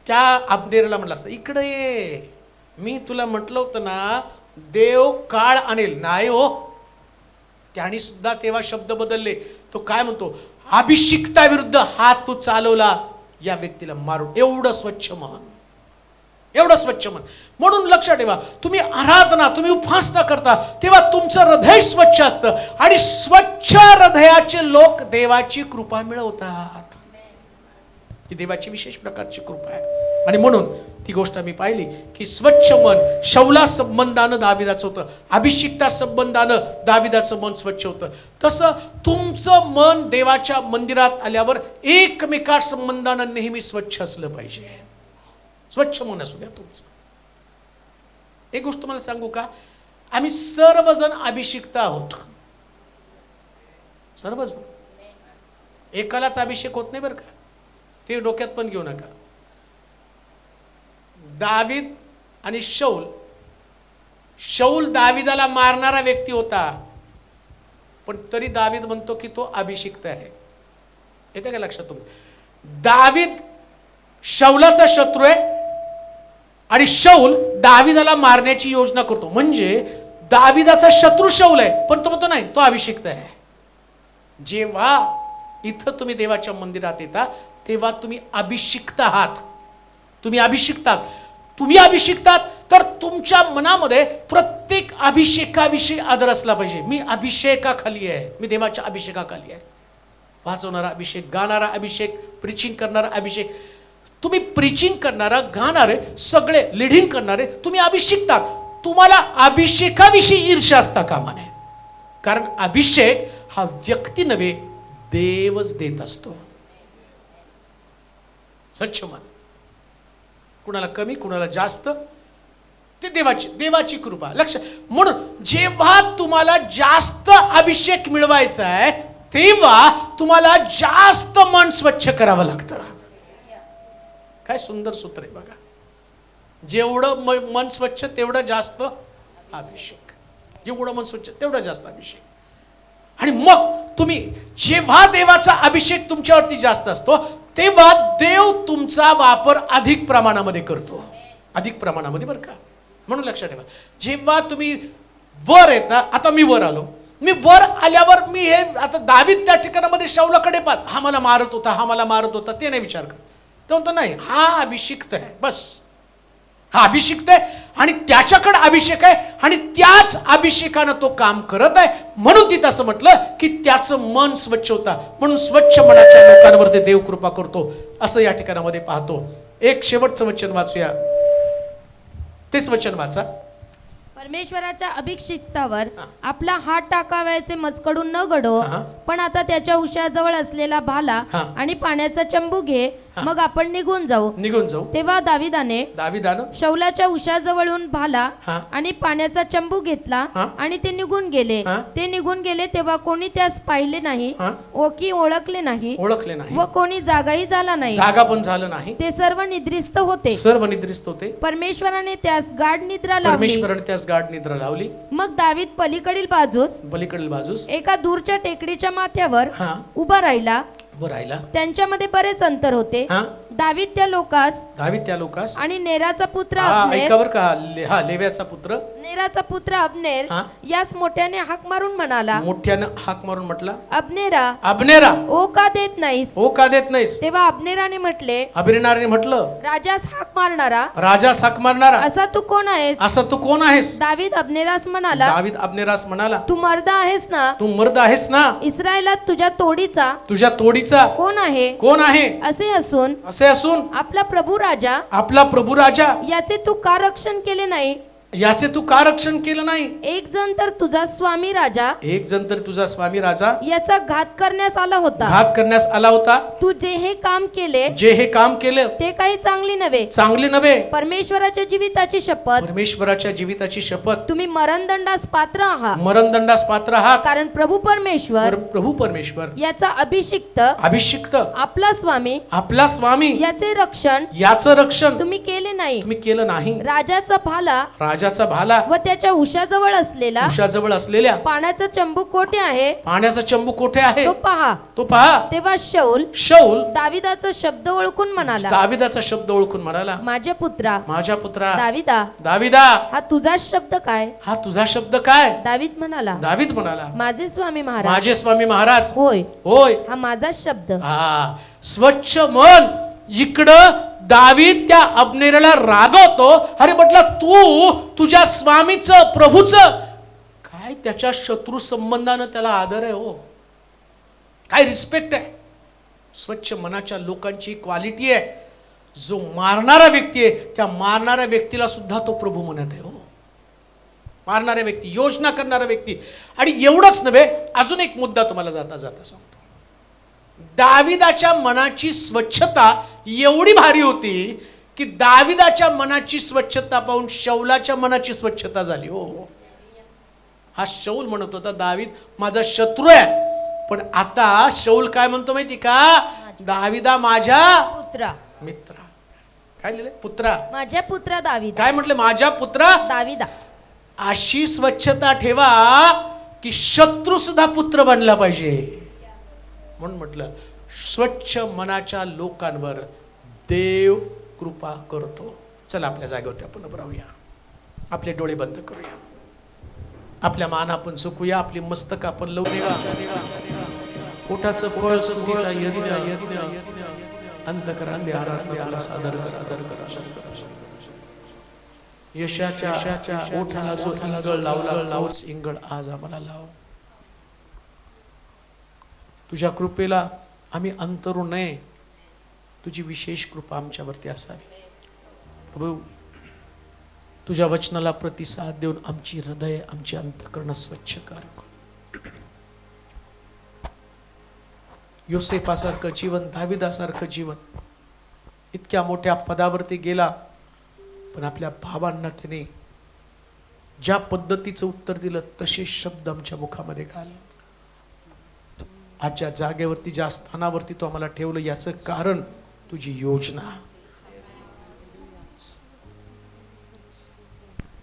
त्या अब्नेरला? म्हणलं असतं, इकडे ये, मी तुला म्हटलं होतं ना देव काळ आणेल. नाही हो, त्याने सुद्धा तेव्हा शब्द बदलले. तो काय म्हणतो, अभिषिक्ता विरुद्ध हात तू चालवला, या व्यक्तीला मारून. एवढं स्वच्छ मन, एवढं स्वच्छ मन. म्हणून लक्षात ठेवा, तुम्ही आराधना, तुम्ही उपासना करता तेव्हा तुमचं हृदय स्वच्छ असतं, आणि स्वच्छ हृदयाचे लोक देवाची कृपा मिळवतात. ही देवाची विशेष प्रकारची कृपा आहे. आणि म्हणून ती गोष्ट मी पाहिली की स्वच्छ मन शौला संबंधानं दाविदाचं होतं, अभिषिक्ता संबंधानं दाविदाचं मन स्वच्छ होतं. तसं तुमचं मन देवाच्या मंदिरात आल्यावर एकमेका संबंधानं नेहमी स्वच्छ असलं पाहिजे. स्वच्छ मन असू द्या तुमचं. एक गोष्ट मला सांगू का, आम्ही सर्वजण अभिषिक्ता आहोत, सर्वजण. एकालाच अभिषेक होत नाही बरं का, ते डोक्यात पण घेऊ नका. दावीद आणि शौल दाविदाला मारणारा व्यक्ती होता, पण तरी दावीद म्हणतो की तो अभिषिक्त आहे. येते का लक्षात तुम्ही? दावीद शौलाचा शत्रू आहे आणि शौल दाविदाला मारण्याची योजना करतो. म्हणजे दाविदाचा शत्रू शौल आहे, पण तो म्हणतो नाही, तो अभिषिक्त आहे. जेव्हा इथं तुम्ही देवाच्या मंदिरात येता तेव्हा तुम्ही अभिषिक्त आहात. तुम्ही अभिषिक्तात, तुम्ही अभिषिक्तात, तर तुमच्या मनामध्ये प्रत्येक अभिषेकाविषयी आदर असला पाहिजे. मी अभिषेकाखाली आहे, मी देवाच्या अभिषेकाखाली आहे. वाजवणारा अभिषेक, गाणारा अभिषेक, प्रीचिंग करणारा अभिषेक. तुम्ही प्रीचिंग करणारा, गाणारे, सगळे लिडिंग करणारे तुम्ही अभिषिक्तात. तुम्हाला अभिषेकाविषयी ईर्ष्या असता कामा नये, कारण अभिषेक हा व्यक्ती नव्हे, देवच देत असतो. स्वच्छ मन, कुणाला कमी कुणाला जास्त, ते देवाची कृपा. लक्ष. म्हणून जेव्हा तुम्हाला जास्त अभिषेक मिळवायचा आहे तेव्हा तुम्हाला जास्त मन स्वच्छ करावं लागतं. काय सुंदर सूत्र आहे बघा. जेवढं मन स्वच्छ तेवढं जास्त अभिषेक, जेवढं मन स्वच्छ तेवढं जास्त अभिषेक. आणि मग तुम्ही जेव्हा देवाचा अभिषेक तुमच्यावरती जास्त असतो तेव्हा देव तुमचा वापर अधिक प्रमाणामध्ये करतो, अधिक प्रमाणामध्ये बरं का. म्हणून लक्षात ठेवा, जेव्हा तुम्ही वर येता, आता मी वर आलो, मी वर आल्यावर मी हे आता दावीद त्या ठिकाणामध्ये शौलाकडे पाहत, हा मला मारत होता, हा मला मारत होता, ते नाही विचार कर. तो म्हणतो नाही, हा अभिषिक्त आहे, बस हा अभिषिक्त आहे आणि त्याच्याकडे अभिषेक आहे आणि त्याच अभिषेकानं तो काम करत आहे. म्हणून तिथं असं म्हटलं की त्याचं मन स्वच्छ होता. म्हणून स्वच्छ मनाच्या लोकांवर ते देव कृपा करतो असं या ठिकाणामध्ये पाहतो. एक शेवटचं वचन वाचूया, तेच वचन वाचा. परमेश्वराच्या अभिषिक्तावर आपला हात टाकावयाचे मजकडून न घडो, पण आता त्याच्या उशाजवळ असलेला भाला आणि पाण्याचा चंबू घे, मग आपण निघून जाऊ. तेव्हा दाविदानं शौलाच्या उशाजवळून भाला आणि पाण्याचा चंबू घेतला आणि ते निघून गेले. तेव्हा कोणी त्यास पाहिले नाही, ओळखले नाही व कोणी जागाही झाला नाही, जागा पण झालं नाही. ते सर्व निद्रिस्त होते. परमेश्वराने त्यास गाढ निद्रा लावली. मग दावीद पलीकडील बाजूस एका दूरच्या टेकडीच्या माथ्यावर उभा राहिला. त्यांच्यामध्ये बरेच अंतर होते. दावीद त्या लोकास आणि नेराचा पुत्र अब्नेर, ऐका बरं का, लेव्याचा पुत्र, नेराचा पुत्र अब्नेर यास मोठ्याने हाक मारून म्हणाला, मोठ्यानं हाक मारून म्हटला, अब्नेरा ओ का देत नाहीस? तेव्हा अब्नेराने म्हटलं, राजास हाक मारणारा असा तू कोण आहेस? दावीद अब्नेरास म्हणाला, तू मर्द आहेस ना? इस्रायलात तुझ्या तोडीचा कोण आहे? असे असून आपला प्रभू राजा याचे तू का रक्षण केले नाही? एक जण तर तुझा स्वामी राजा याचा घात करण्यास आला होता. तू जे हे काम केले ते काही चांगली नव्हे. परमेश्वराच्या जीविताची शपथ तुम्ही मरणदंडास पात्र आहात. कारण प्रभू परमेश्वर याचा अभिषिक्त आपला स्वामी याचे रक्षण तुम्ही केले नाही. राजाचा भाला व त्याच्या उशाजवळ असलेला पाण्याचा चंबू कोठे आहे तो पहा. तेव्हा शौल दाविदाचा शब्द ओळखून म्हणाला, माझ्या पुत्रा दाविदा हा तुझा शब्द काय? दावीद म्हणाला, माझे स्वामी महाराज होय हा माझा शब्द. स्वच्छ मन. इकडं दावीद त्या अब्नेरला रागवतो, अरे म्हटलं तू तुझ्या स्वामीचं प्रभूचं काय, त्याच्या शत्रू संबंधानं त्याला आदर आहे हो, काय रिस्पेक्ट आहे. स्वच्छ मनाच्या लोकांची क्वालिटी आहे. जो मारणारा व्यक्ती आहे त्या मारणाऱ्या व्यक्तीला सुद्धा तो प्रभू म्हणत आहे हो. मारणाऱ्या व्यक्ती, योजना करणारा व्यक्ती. आणि एवढंच नव्हे, अजून एक मुद्दा तुम्हाला जाता सांगतो. दाविदाच्या मनाची स्वच्छता एवढी भारी होती की दाविदाच्या मनाची स्वच्छता पाहून शौलाच्या मनाची स्वच्छता झाली हो. हा शौल म्हणत होता दावीद माझा शत्रू आहे, पण आता शौल काय म्हणतो माहिती का? दाविदा माझ्या मित्रा. काय लिहिलंय? माझ्या पुत्रा दाविदा. काय म्हटलं? माझ्या पुत्रा दाविदा. अशी स्वच्छता ठेवा की शत्रू सुद्धा पुत्र बनला पाहिजे. म्हणून म्हटलं स्वच्छ मनाच्या लोकांवर देव कृपा करतो. चला आपल्या जागेवरती आपण उभं राहूया, आपले डोळे बंद करूया, आपल्या मान आपण झुकूया, आपली मस्तक आपण लावूया. पोटाचं फळ अंतकराला सादर यशाच्या ओठाला जो इंगळ लावलाच इंगळ आज आम्हाला लाव. तुझ्या कृपेला आम्ही अंतरू नये. तुझी विशेष कृपा आमच्यावरती असावी. प्रभू तुझ्या वचनाला प्रतिसाद देऊन आमची हृदय, आमची अंतःकरण स्वच्छ कर. योसेफासारखं जीवन, दाविदासारखं जीवन, इतक्या मोठ्या पदावरती गेला, पण आपल्या भावांना त्याने ज्या पद्धतीचं उत्तर दिलं तसे शब्द आमच्या मुखामध्ये घाल. आज ज्या जागेवरती, ज्या स्थानावरती तो आम्हाला ठेवलं, याचं कारण तुझी योजना.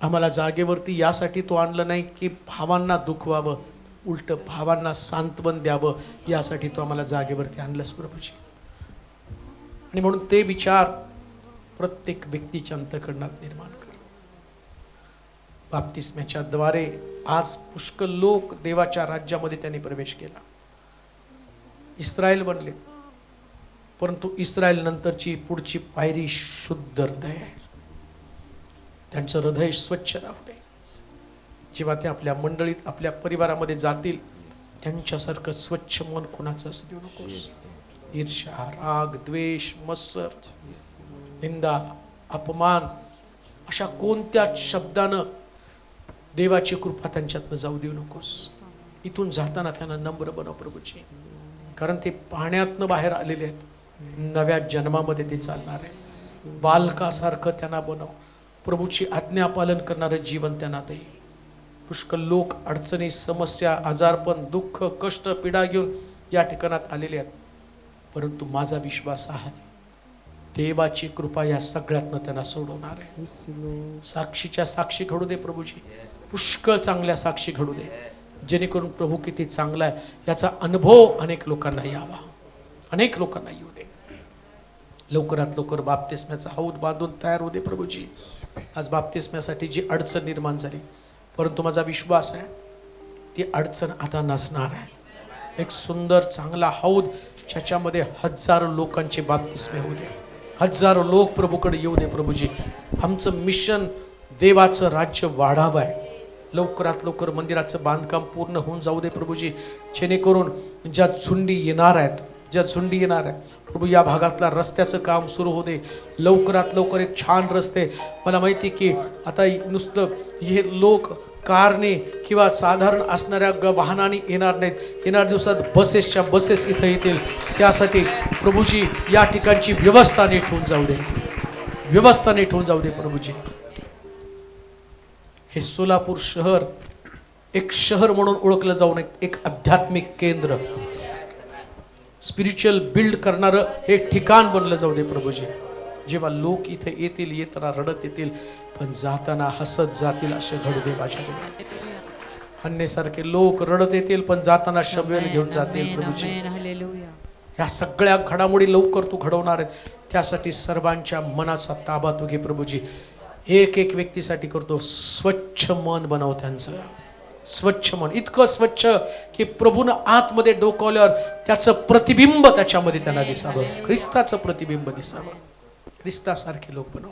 आम्हाला जागेवरती यासाठी तो आणलं नाही की भावांना दुखवावं, उलट भावांना सांत्वन द्यावं, यासाठी तो आम्हाला जागेवरती आणलंस प्रभूजी. आणि म्हणून ते विचार प्रत्येक व्यक्तीच्या अंतःकरणात निर्माण कर. बाप्तिस्म्याच्या द्वारे आज पुष्कळ लोक देवाच्या राज्यामध्ये त्यांनी प्रवेश केला, इस्रायल बनले. परंतु इस्रायल नंतरची पुढची पायरी शुद्ध हृदय आहे. त्यांचं हृदय स्वच्छ राहू दे. जेव्हा ते आपल्या मंडळीत, आपल्या परिवारामध्ये जातील, त्यांच्यासारखं स्वच्छ मन कुणाचं असू देऊ नकोस. ईर्ष्या, राग, द्वेष, मत्सर, निंदा, अपमान, अशा कोणत्या शब्दानं देवाची कृपा त्यांच्यातनं जाऊ देऊ नकोस. इथून जाताना त्यांना नम्र बनव प्रभूची, कारण ते पाण्यातनं बाहेर आलेले आहेत. नव्या जन्मामध्ये ते चालणार आहे. बालकासारखं त्यांना बनव. प्रभूची आज्ञा पालन करणारं जीवन त्यांना दे. पुष्कळ लोक अडचणी, समस्या, आजारपण, दुःख, कष्ट, पीडा घेऊन या ठिकाणात आलेले आहेत. परंतु माझा विश्वास आहे देवाची कृपा या सगळ्यातनं त्यांना सोडवणार आहे. साक्षीच्या साक्षी घडू दे प्रभूजी, पुष्कळ चांगल्या साक्षी घडू दे, जेणेकरून प्रभू किती चांगला आहे याचा अनुभव अनेक लोकांना यावा, अनेक लोकांना येऊ दे. लवकरात लवकर बाप्तिस्म्याचा हौद बांधून तयार होते प्रभूजी. आज बाप्तिस्म्यासाठी जी अडचण निर्माण झाली, परंतु माझा विश्वास आहे ती अडचण आता नसणार आहे. एक सुंदर चांगला हौद ज्याच्यामध्ये हजारो लोकांचे बाप्तिस्मे होऊ दे, हजारो लोक प्रभूकडे येऊ दे प्रभूजी. आमचं मिशन देवाचं राज्य वाढावं आहे. लवकरात लवकर मंदिराचं बांधकाम पूर्ण होऊन जाऊ दे प्रभूजी, जेणेकरून ज्या झुंडी येणार आहेत प्रभू, या भागातला रस्त्याचं काम सुरू होऊ दे. लवकरात लवकर एक छान रस्ते. मला माहिती की आता नुसतं हे लोक कारने किंवा साधारण असणाऱ्या वाहनाने येणार नाहीत. येणाऱ्या दिवसात बसेसच्या बसेस इथं येतील. त्यासाठी प्रभूजी या ठिकाणची व्यवस्था नीट होऊन जाऊ दे, प्रभूजी. हे सोलापूर शहर एक शहर म्हणून ओळखलं जाऊन एक आध्यात्मिक केंद्र, स्पिरिच्युअल बिल्ड करणारं हे ठिकाण बनलं जाऊ दे प्रभूजी. जेव्हा लोक इथे येतील, येताना रडत येतील पण जाताना हसत जातील असे घडू दे माझ्या देवा. अन्यसारखे लोक रडत येतील पण जाताना शब्द घेऊन जातील प्रभूजी. या सगळ्या घडामोडी लवकर तू घडवणार आहेत. त्यासाठी सर्वांच्या मनाचा ताबा तू घे प्रभूजी. एक एक व्यक्तीसाठी करतो. स्वच्छ मन बनव त्यांचं, स्वच्छ मन, इतकं स्वच्छ की प्रभूनं आतमध्ये डोकावल्यावर त्याचं प्रतिबिंब त्याच्यामध्ये त्यांना दिसावं, ख्रिस्ताचं प्रतिबिंब दिसावं. ख्रिस्तासारखे लोक बनव.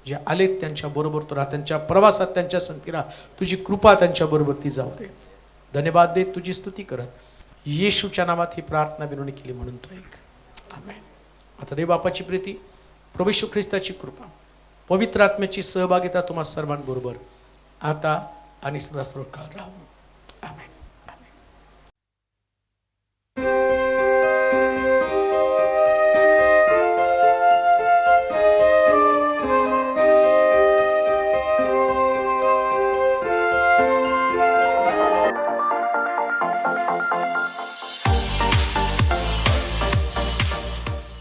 जे आलेत त्यांच्या बरोबर तो राहा, त्यांच्या प्रवासात त्यांच्या संगती राहा. तुझी कृपा त्यांच्या बरोबर ती जाऊ दे. धन्यवाद देत तुझी स्तुती करत येशूच्या नामात ही प्रार्थना विनवणी केली म्हणून तो ऐक. आमेन. आता देव बापाची प्रीती, प्रभू येशू ख्रिस्ताची कृपा, पवित्र आत्म्याची सहभागिता तुम्हा सर्वांबरोबर आता आणि सदा सर्वकाळ राहू. आमेन.